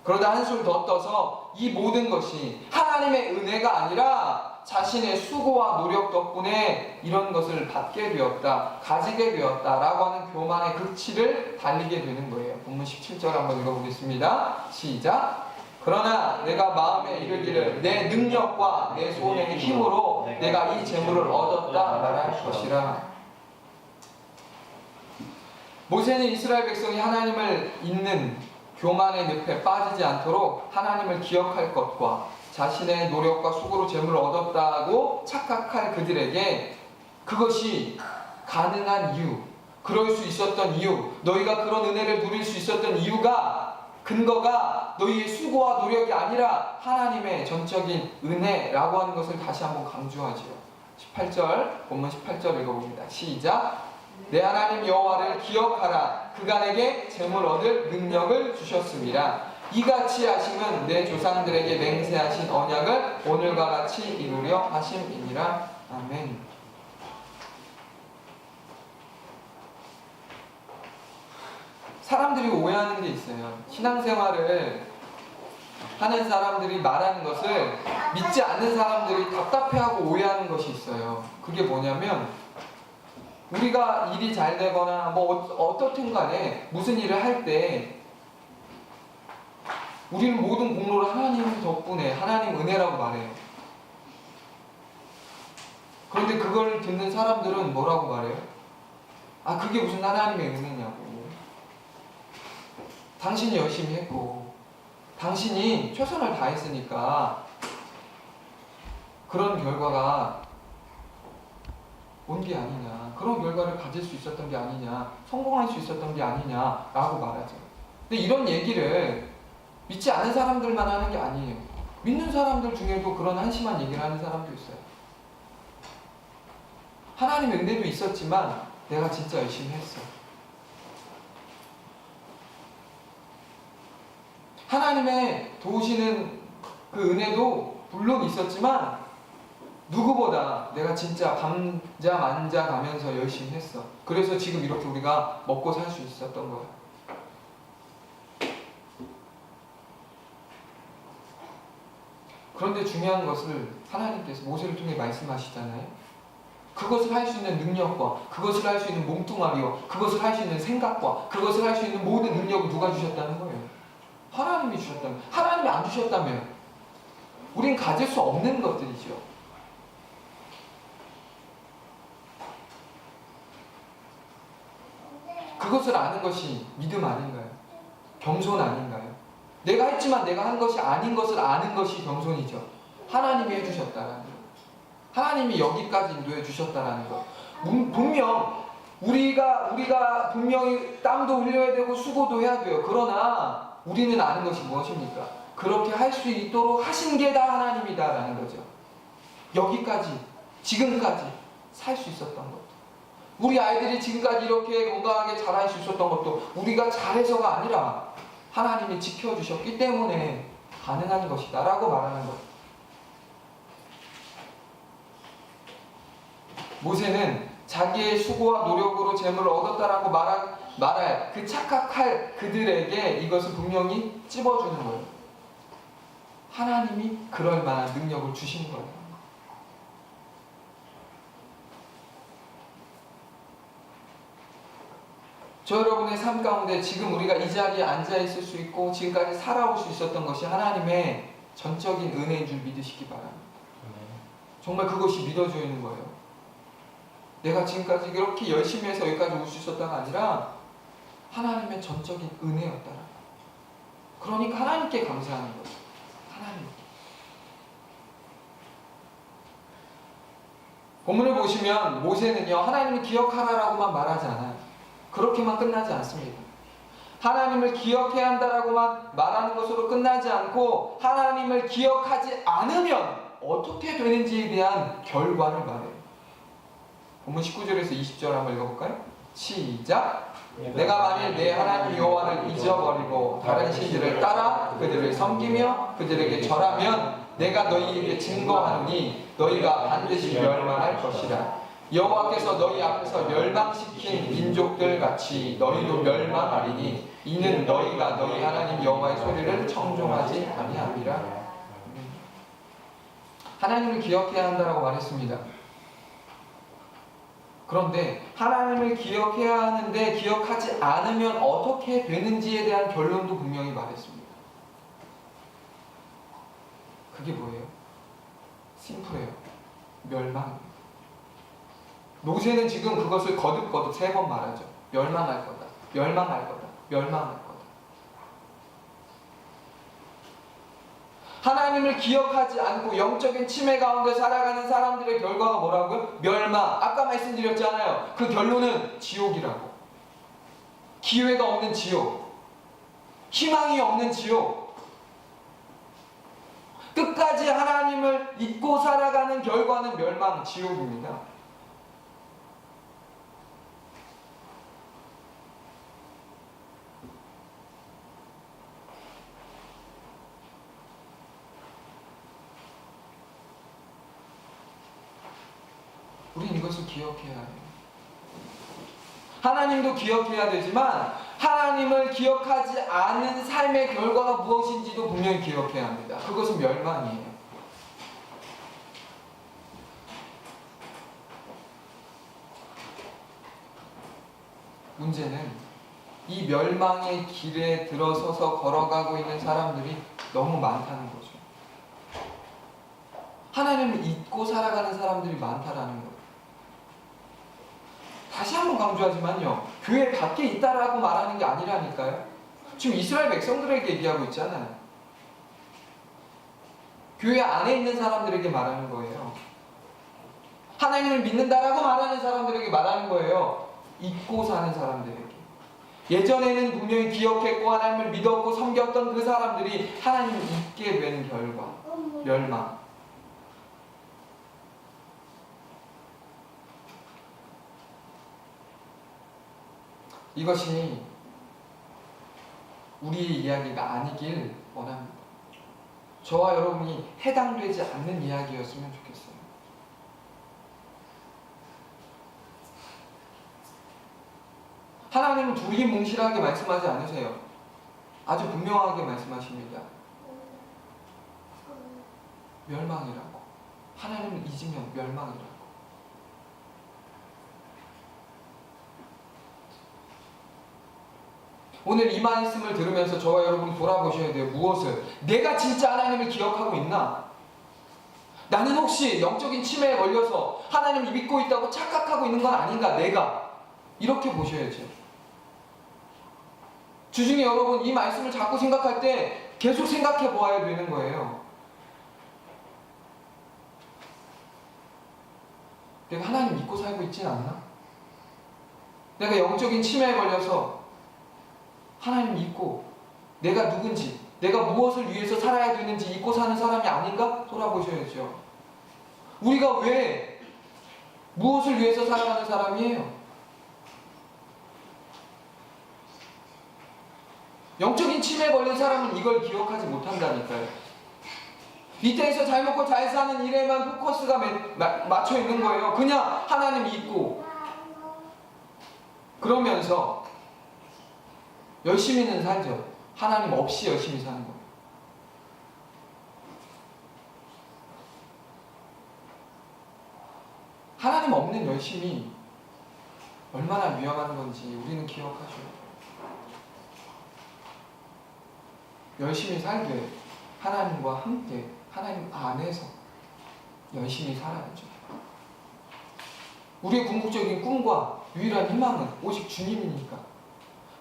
그러다 한술 더 떠서 이 모든 것이 하나님의 은혜가 아니라 자신의 수고와 노력 덕분에 이런 것을 받게 되었다, 가지게 되었다라고 하는 교만의 극치를 달리게 되는 거예요. 본문 17절 한번 읽어보겠습니다. 시작. 그러나 내가 마음에 이르기를 내 능력과 내 손의 힘으로 내가 이 재물을 얻었다 말할 것이라. 모세는 이스라엘 백성이 하나님을 잊는 교만의 늪에 빠지지 않도록 하나님을 기억할 것과 자신의 노력과 수고로 재물을 얻었다고 착각할 그들에게 그것이 가능한 이유, 그럴 수 있었던 이유, 너희가 그런 은혜를 누릴 수 있었던 이유가, 근거가 너희의 수고와 노력이 아니라 하나님의 전적인 은혜라고 하는 것을 다시 한번 강조하지요. 18절, 본문 18절 읽어봅니다. 시작. 내 하나님 여호와를 기억하라. 그가 내게 재물 얻을 능력을 주셨습니다. 이같이 하심은 내 조상들에게 맹세하신 언약을 오늘과 같이 이루려 하심이니라. 아멘. 사람들이 오해하는 게 있어요. 신앙생활을 하는 사람들이 말하는 것을 믿지 않는 사람들이 답답해하고 오해하는 것이 있어요. 그게 뭐냐면 우리가 일이 잘 되거나 뭐 어떻든 간에 무슨 일을 할 때 우리는 모든 공로를 하나님 덕분에, 하나님 은혜라고 말해요. 그런데 그걸 듣는 사람들은 뭐라고 말해요? 아, 그게 무슨 하나님의 은혜냐고. 당신이 열심히 했고 당신이 최선을 다했으니까 그런 결과가 온 게 아니냐, 그런 결과를 가질 수 있었던 게 아니냐, 성공할 수 있었던 게 아니냐라고 말하죠. 근데 이런 얘기를 믿지 않은 사람들만 하는 게 아니에요. 믿는 사람들 중에도 그런 한심한 얘기를 하는 사람도 있어요. 하나님의 은혜도 있었지만 내가 진짜 열심히 했어. 하나님의 도우시는 그 은혜도 물론 있었지만 누구보다 내가 진짜 밤자 만자 가면서 열심히 했어. 그래서 지금 이렇게 우리가 먹고 살 수 있었던 거야. 그런데 중요한 것을 하나님께서 모세를 통해 말씀하시잖아요. 그것을 할 수 있는 능력과 그것을 할 수 있는 몸뚱아리와 그것을 할 수 있는 생각과 그것을 할 수 있는 모든 능력을 누가 주셨다는 거예요? 하나님이 주셨다면, 하나님이 안 주셨다면 우린 가질 수 없는 것들이죠. 그것을 아는 것이 믿음 아닌가요? 겸손 아닌가요? 내가 했지만 내가 한 것이 아닌 것을 아는 것이 겸손이죠. 하나님이 해주셨다라는 것, 하나님이 여기까지 인도해 주셨다라는 것. 분명 우리가 분명히 땀도 흘려야 되고 수고도 해야 돼요. 그러나 우리는 아는 것이 무엇입니까? 그렇게 할 수 있도록 하신 게 다 하나님이다라는 거죠. 여기까지, 지금까지 살 수 있었던 것, 우리 아이들이 지금까지 이렇게 건강하게 자랄 수 있었던 것도 우리가 잘해서가 아니라 하나님이 지켜주셨기 때문에 가능한 것이다 라고 말하는 것. 모세는 자기의 수고와 노력으로 재물을 얻었다라고 말할 그 착각할 그들에게 이것을 분명히 찝어주는 거예요. 하나님이 그럴 만한 능력을 주신 거예요. 저 여러분의 삶 가운데 지금 우리가 이 자리에 앉아있을 수 있고 지금까지 살아올 수 있었던 것이 하나님의 전적인 은혜인 줄 믿으시기 바랍니다. 정말 그것이 믿어져 있는 거예요. 내가 지금까지 이렇게 열심히 해서 여기까지 올 수 있었다가 아니라 하나님의 전적인 은혜였다. 그러니까 하나님께 감사하는 거예요. 하나님께. 본문을 보시면 모세는요, 하나님을 기억하라라고만 말하지 않아요. 그렇게만 끝나지 않습니다. 하나님을 기억해야 한다라고만 말하는 것으로 끝나지 않고 하나님을 기억하지 않으면 어떻게 되는지에 대한 결과를 말해요. 본문 19절에서 20절 한번 읽어볼까요? 시작! 내가 만일 내 하나님 여호와를 잊어버리고 다른 신들을 따라 그들을 섬기며 그들에게 절하면 내가 너희에게 증거하노니 너희가 반드시 멸망할 것이라. 여호와께서 너희 앞에서 멸망시킨 민족들 같이 너희도 멸망하리니 이는 너희가 너희 하나님 여호와의 소리를 청종하지 아니함이라. 하나님을 기억해야 한다라고 말했습니다. 그런데 하나님을 기억해야 하는데 기억하지 않으면 어떻게 되는지에 대한 결론도 분명히 말했습니다. 그게 뭐예요? 심플해요. 멸망입니다. 모세는 지금 그것을 거듭거듭 3번 말하죠. 멸망할 거다. 멸망할 거다. 멸망할 거다. 하나님을 기억하지 않고 영적인 침해 가운데 살아가는 사람들의 결과가 뭐라고요? 멸망. 아까 말씀드렸잖아요. 그 결론은 지옥이라고. 기회가 없는 지옥. 희망이 없는 지옥. 끝까지 하나님을 잊고 살아가는 결과는 멸망, 지옥입니다. 우린 이것을 기억해야 해요. 하나님도 기억해야 되지만 하나님을 기억하지 않은 삶의 결과가 무엇인지도 분명히 기억해야 합니다. 그것은 멸망이에요. 문제는 이 멸망의 길에 들어서서 걸어가고 있는 사람들이 너무 많다는 거죠. 하나님을 잊고 살아가는 사람들이 많다라는 거예요. 다시 한번 강조하지만요, 교회 밖에 있다라고 말하는 게 아니라니까요. 지금 이스라엘 백성들에게 얘기하고 있잖아요. 교회 안에 있는 사람들에게 말하는 거예요. 하나님을 믿는다라고 말하는 사람들에게 말하는 거예요. 잊고 사는 사람들에게. 예전에는 분명히 기억했고 하나님을 믿었고 섬겼던 그 사람들이 하나님을 잊게 된 결과, 멸망. 이것이 우리의 이야기가 아니길 원합니다. 저와 여러분이 해당되지 않는 이야기였으면 좋겠어요. 하나님은 두리뭉실하게 말씀하지 않으세요. 아주 분명하게 말씀하십니다. 멸망이라고. 하나님을 잊으면 멸망이라고. 오늘 이 말씀을 들으면서 저와 여러분 돌아보셔야 돼요. 무엇을? 내가 진짜 하나님을 기억하고 있나? 나는 혹시 영적인 치매에 걸려서 하나님을 믿고 있다고 착각하고 있는 건 아닌가? 내가. 이렇게 보셔야죠. 주중에 여러분 이 말씀을 자꾸 생각할 때 계속 생각해 보아야 되는 거예요. 내가 하나님 믿고 살고 있진 않나? 내가 영적인 치매에 걸려서 하나님 믿고 내가 누군지, 내가 무엇을 위해서 살아야 되는지 잊고 사는 사람이 아닌가? 돌아보셔야죠. 우리가 왜 무엇을 위해서 살아가는 사람이에요? 영적인 치매에 걸린 사람은 이걸 기억하지 못한다니까요. 이때에서 잘 먹고 잘 사는 일에만 포커스가 맞춰 있는 거예요. 그냥 하나님 믿고 그러면서 열심히는 살죠. 하나님 없이 열심히 사는 거예요. 하나님 없는 열심이 얼마나 위험한 건지 우리는 기억하셔야 돼요. 열심히 살되 하나님과 함께 하나님 안에서 열심히 살아야죠. 우리의 궁극적인 꿈과 유일한 희망은 오직 주님이니까.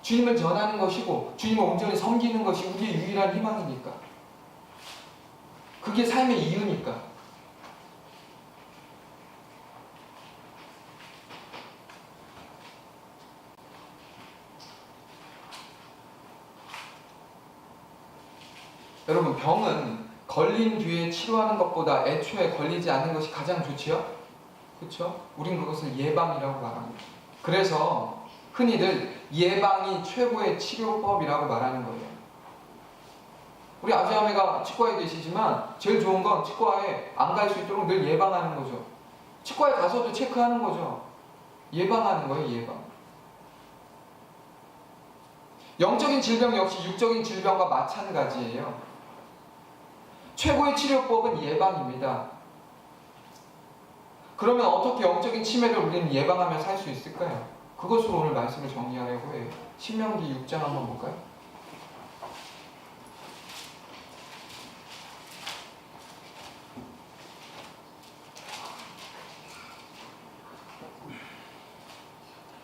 주님을 전하는 것이고 주님을 온전히 섬기는 것이 우리의 유일한 희망이니까. 그게 삶의 이유니까. 여러분, 병은 걸린 뒤에 치료하는 것보다 애초에 걸리지 않는 것이 가장 좋지요? 그렇죠? 우린 그것을 예방이라고 말합니다. 그래서 흔히들 예방이 최고의 치료법이라고 말하는 거예요. 우리 아버지아메가 치과에 계시지만 제일 좋은 건 치과에 안 갈 수 있도록 늘 예방하는 거죠. 치과에 가서도 체크하는 거죠. 예방하는 거예요, 예방. 영적인 질병 역시 육적인 질병과 마찬가지예요. 최고의 치료법은 예방입니다. 그러면 어떻게 영적인 침해를 우리는 예방하며 살 수 있을까요? 그것으로 오늘 말씀을 정리하려고 해요. 신명기 6장 한번 볼까요?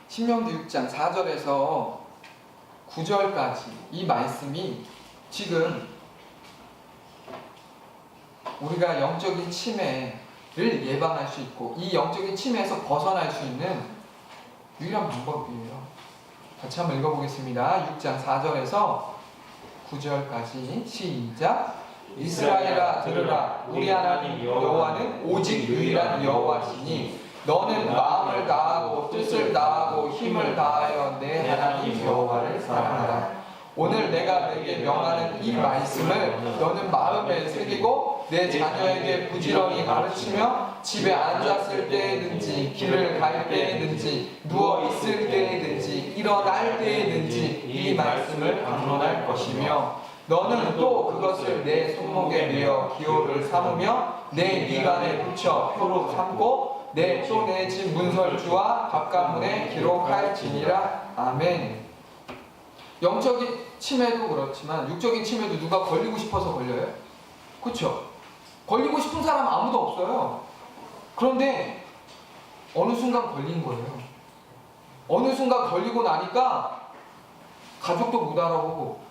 신명기 6장 4절에서 9절까지 이 말씀이 지금 우리가 영적인 침해를 예방할 수 있고 이 영적인 침해에서 벗어날 수 있는 유일한 방법이에요. 같이 한번 읽어보겠습니다. 6장 4절에서 9절까지 시작. 이스라엘아 들으라. 우리 하나님 여호와는 오직 유일한 여호와시니 너는 마음을 다하고 뜻을 다하고 힘을 다하여 내 하나님 여호와를 사랑하라. 오늘 내가 너에게 명하는 이 말씀을 너는 마음에 새기고 내 자녀에게 부지런히 가르치며 집에 앉았을 때에든지 길을 갈 때에든지 누워 있을 때에든지 일어날 때에든지 이 말씀을 강론할 것이며 너는 또 그것을 내 손목에 메어 기호를 삼으며 내 미간에 붙여 표로 삼고 내 집 문설주와 바깥문에 기록할지니라. 아멘. 영적인 침해도 그렇지만 육적인 침해도 누가 걸리고 싶어서 걸려요? 그렇죠? 걸리고 싶은 사람 아무도 없어요. 그런데 어느 순간 걸린 거예요. 어느 순간 걸리고 나니까 가족도 못 알아보고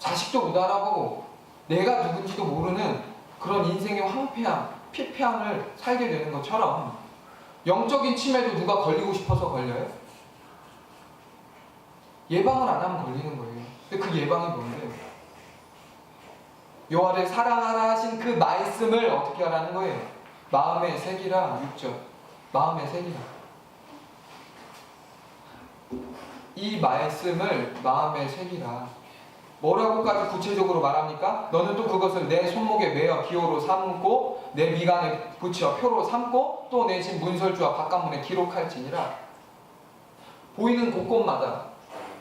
자식도 못 알아보고 내가 누군지도 모르는 그런 인생의 황폐함, 피폐함을 살게 되는 것처럼 영적인 침해도 누가 걸리고 싶어서 걸려요? 예방을 안 하면 걸리는 거예요. 근데 그 예방이 뭔데요? 여호와를 사랑하라 하신 그 말씀을 어떻게 하라는 거예요? 마음에 새기라. 6절. 마음에 새기라. 이 말씀을 마음에 새기라. 뭐라고까지 구체적으로 말합니까? 너는 또 그것을 내 손목에 메어 기호로 삼고 내 미간에 붙여 표로 삼고 또 내 집 문설주와 바깥문에 기록할지니라. 보이는 곳곳마다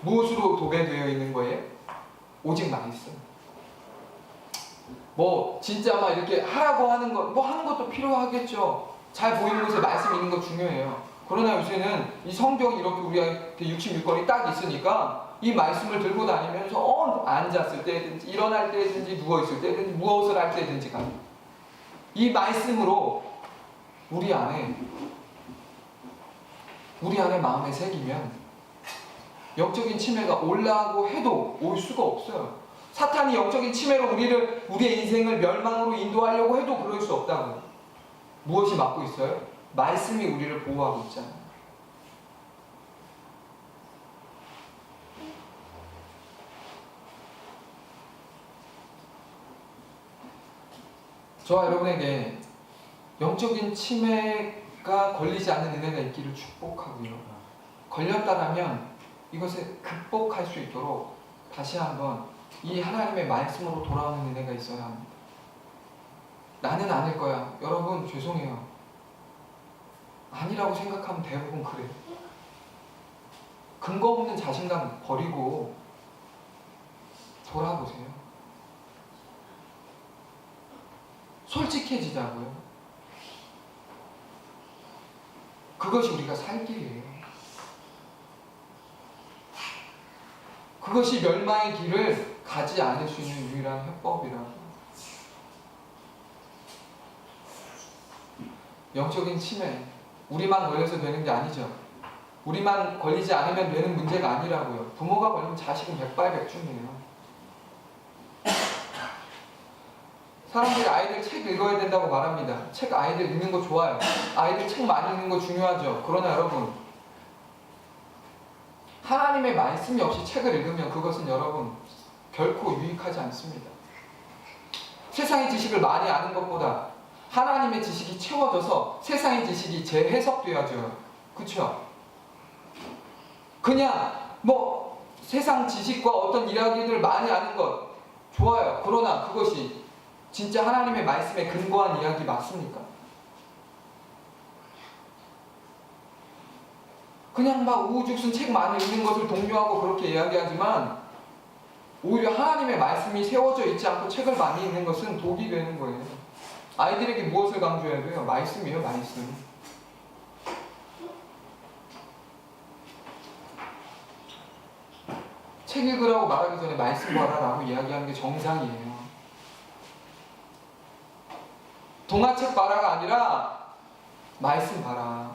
무엇으로 도배되어 있는 거예요? 오직 말씀. 뭐 진짜 막 이렇게 하라고 하는 것, 뭐 하는 것도 필요하겠죠. 잘 보이는 곳에 말씀 있는 거 중요해요. 그러나 요새는 이 성경이 이렇게 우리한테 66권이 딱 있으니까 이 말씀을 들고 다니면서 앉았을 때든지 일어날 때든지 누워있을 때든지 무엇을 할 때든지 간다. 이 말씀으로 우리 안에 마음에 새기면 영적인 침해가 올라오고 해도 올 수가 없어요. 사탄이 영적인 침해로 우리의 인생을 멸망으로 인도하려고 해도 그럴 수 없다고. 무엇이 막고 있어요? 말씀이 우리를 보호하고 있잖아요. 저와 여러분에게 영적인 침해가 걸리지 않는 은혜가 있기를 축복하고요. 걸렸다라면 이것을 극복할 수 있도록 다시 한번 이 하나님의 말씀으로 돌아오는 은혜가 있어야 합니다. 나는 아닐 거야. 여러분 죄송해요. 아니라고 생각하면 대부분 그래요. 근거 없는 자신감 버리고 돌아보세요. 솔직해지자고요. 그것이 우리가 살 길이에요. 그것이 멸망의 길을 가지 않을 수 있는 유일한 해법이라고. 영적인 침해, 우리만 걸려서 되는 게 아니죠. 우리만 걸리지 않으면 되는 문제가 아니라고요. 부모가 걸리면 자식은 백발백중이에요. 사람들이 아이들 책 읽어야 된다고 말합니다. 아이들 읽는 거 좋아요. 아이들 책 많이 읽는 거 중요하죠. 그러나 여러분, 하나님의 말씀이 없이 책을 읽으면 그것은 여러분 결코 유익하지 않습니다. 세상의 지식을 많이 아는 것보다 하나님의 지식이 채워져서 세상의 지식이 재해석되어져요. 그렇죠? 그냥 뭐 세상 지식과 어떤 이야기들을 많이 아는 것 좋아요. 그러나 그것이 진짜 하나님의 말씀에 근거한 이야기 맞습니까? 그냥 막 우후죽순 책 많이 읽는 것을 독려하고 그렇게 이야기하지만 오히려 하나님의 말씀이 세워져 있지 않고 책을 많이 읽는 것은 독이 되는 거예요. 아이들에게 무엇을 강조해야 돼요? 말씀이에요, 말씀. 책 읽으라고 말하기 전에 말씀 봐라라고 이야기하는 게 정상이에요. 동화책 봐라가 아니라 말씀 봐라.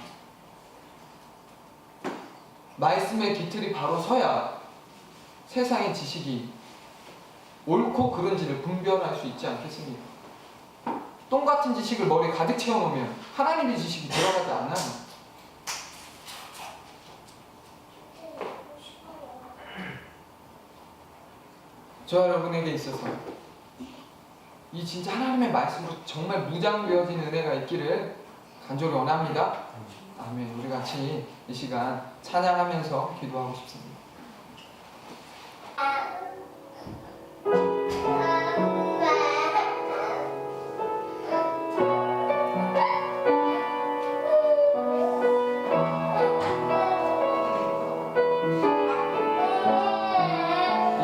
말씀의 깃틀이 바로 서야 세상의 지식이 옳고 그른지를 분별할 수 있지 않겠습니까? 똥같은 지식을 머리에 가득 채워놓으면 하나님의 지식이 들어가지 않아요. 저 여러분에게 있어서 이 진짜 하나님의 말씀으로 정말 무장되어진 은혜가 있기를 간절히 원합니다. 아멘. 우리 같이 이 시간 찬양하면서 기도하고 싶습니다.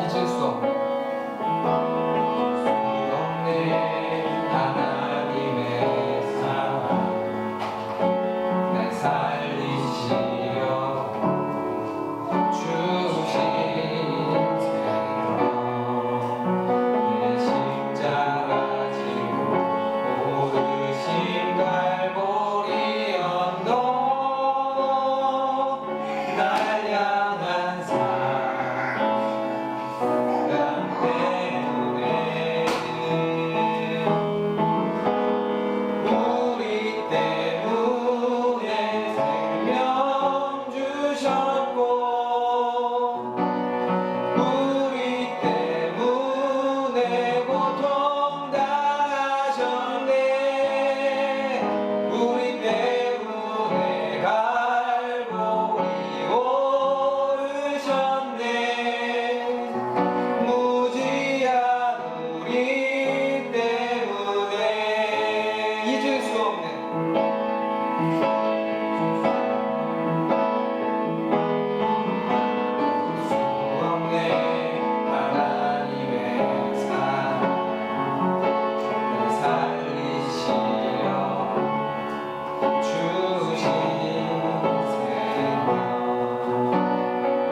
잊을 수 없는 하나님의 사랑 날 살리시려 주신 생명 내 십자가 지고 오르신 갈보리 언덕 날 향한 사랑 때문에 우리 때문에 생명 주셨고 우리 때문에 고통 당하셨네 우리 때문에 갈보리 오르셨네 무지한 우리 때문에 잊을 수 없는 하나님의 사랑 날 살리시려 주신 생명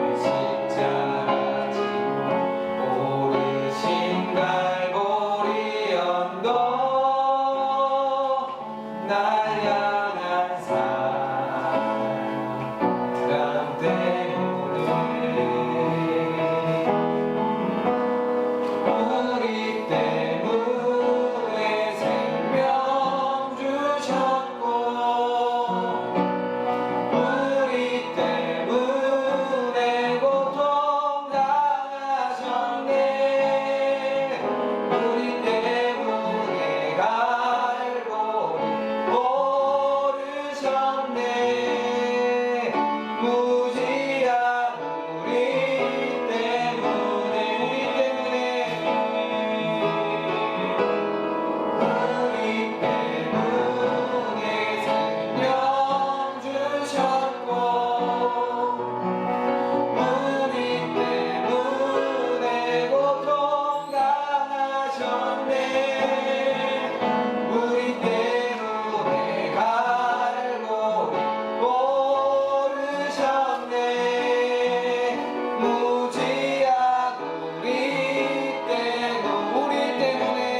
내 십자가 지고 오르신 갈보리 언덕 날 향한 사랑 때문에 우리 때문에 생명 주셨고 우리 때문에 고통 당하셨네 우리 때문에 갈보리 오르셨네 무지한 우리 때문에 생명 주셨고 우리 때문에 고통 당하셨네 우리 때문에 갈보리 오르셨네 무지한 우리 때문에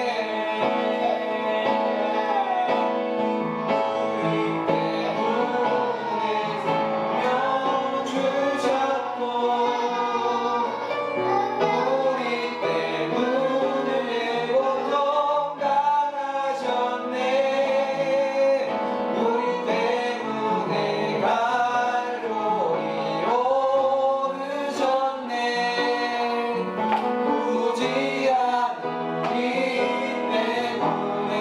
생명 주셨고 우리 때문에 고통 당하셨네 우리 때문에 갈보리 오르셨네 무지한 우리 때문에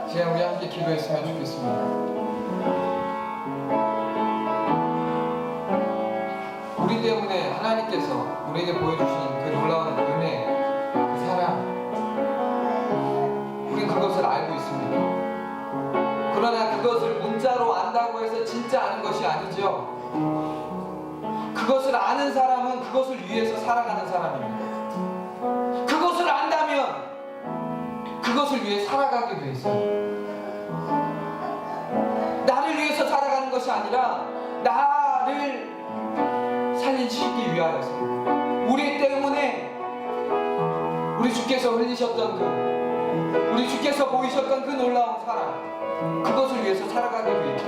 이제 우리 함께 기도했으면 좋겠습니다. 우리 때문에 하나님께서 우리에게 보여주신 그 놀라운 은혜, 그 사랑, 우린 그것을 알고 있습니다. 그러나 그것을 문자로 안다고 해서 진짜 아는 것이 아니죠. 그것을 아는 사람은 그것을 위해서 살아가는 사람입니다. 그것을 안다면 그것을 위해 살아가게 돼 있어요. 나를 위해서 살아가는 것이 아니라 나를 살리시기 위하여서, 우리 때문에 우리 주께서 흘리셨던 우리 주께서 보이셨던 그 놀라운 사랑, 그것을 위해서 살아가기 위해서.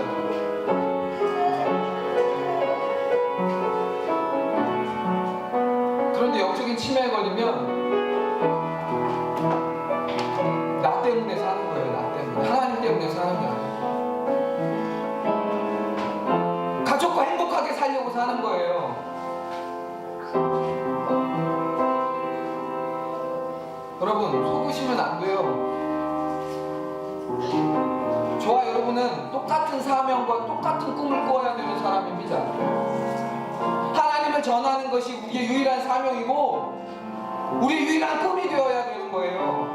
그런데 영적인 치매에 걸리면 나 때문에 사는 거예요. 나 때문에. 하나님 때문에 사는 게 아니에요. 가족과 행복하게 살려고 사는 거예요. 여러분, 속으시면 안 돼요. 저와 여러분은 똑같은 사명과 똑같은 꿈을 꾸어야 되는 사람입니다. 하나님을 전하는 것이 우리의 유일한 사명이고 우리의 유일한 꿈이 되어야 되는 거예요.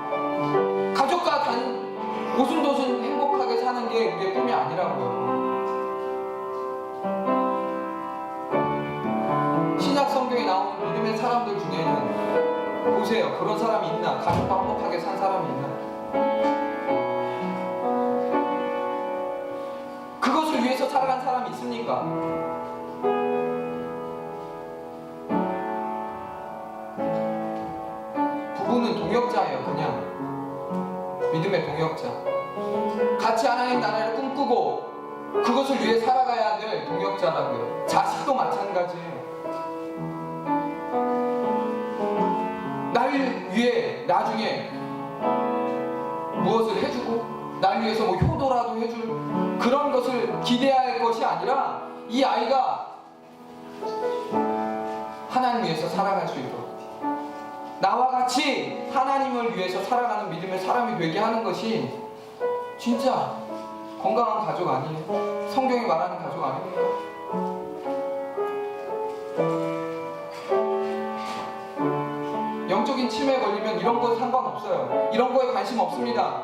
가족과 오순도순 행복하게 사는 게 우리의 꿈이 아니라고요. 신약 성경에 나오는 믿음의 사람들 중에는 보세요. 그런 사람이 있나? 가족과 행복하게 산 사람이 있나? 그것을 위해서 살아간 사람이 있습니까? 부부는 동역자예요. 그냥 믿음의 동역자. 같이 하나님 나라를 꿈꾸고 그것을 위해 살아가야 될 동역자라고요. 자식도 마찬가지예요. 나를 위해 나중에 무엇을 해주고 날 위해서 뭐 효도라도 해줄 그런 것을 기대할 것이 아니라 이 아이가 하나님 위해서 살아갈 수 있도록 나와 같이 하나님을 위해서 살아가는 믿음의 사람이 되게 하는 것이 진짜 건강한 가족 아니에요? 성경이 말하는 가족 아닙니까? 영적인 치매에 걸리면 이런 거 상관없어요. 이런 거에 관심 없습니다.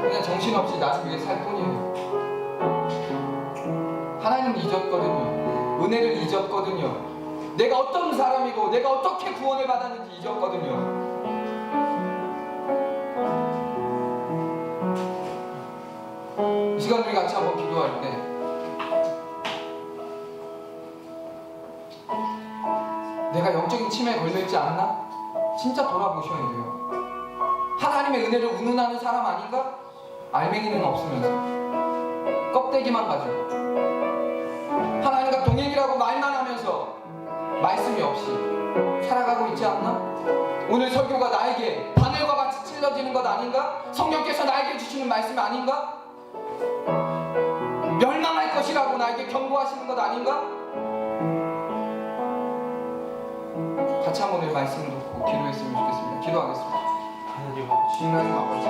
그냥 정신없이 나를 위해 살 뿐이에요. 하나님을 잊었거든요. 은혜를 잊었거든요. 내가 어떤 사람이고 내가 어떻게 구원을 받았는지 잊었거든요. 이 시간 우리 같이 한번 기도할 때 내가 영적인 치매에 걸려있지 않나? 진짜 돌아보셔야 돼요. 하나님의 은혜를 운운하는 사람 아닌가? 알맹이는 없으면서 껍데기만 가지고 하나님과 동행이라고 말만 하면서 말씀이 없이 살아가고 있지 않나? 오늘 설교가 나에게 바늘과 같이 찔러지는 것 아닌가? 성령께서 나에게 주시는 말씀이 아닌가? 멸망할 것이라고 나에게 경고하시는 것 아닌가? 같이 한번 오늘 말씀을 듣고 기도했으면 좋겠습니다. 기도하겠습니다. 하나님 아버지, 하나님 아버지,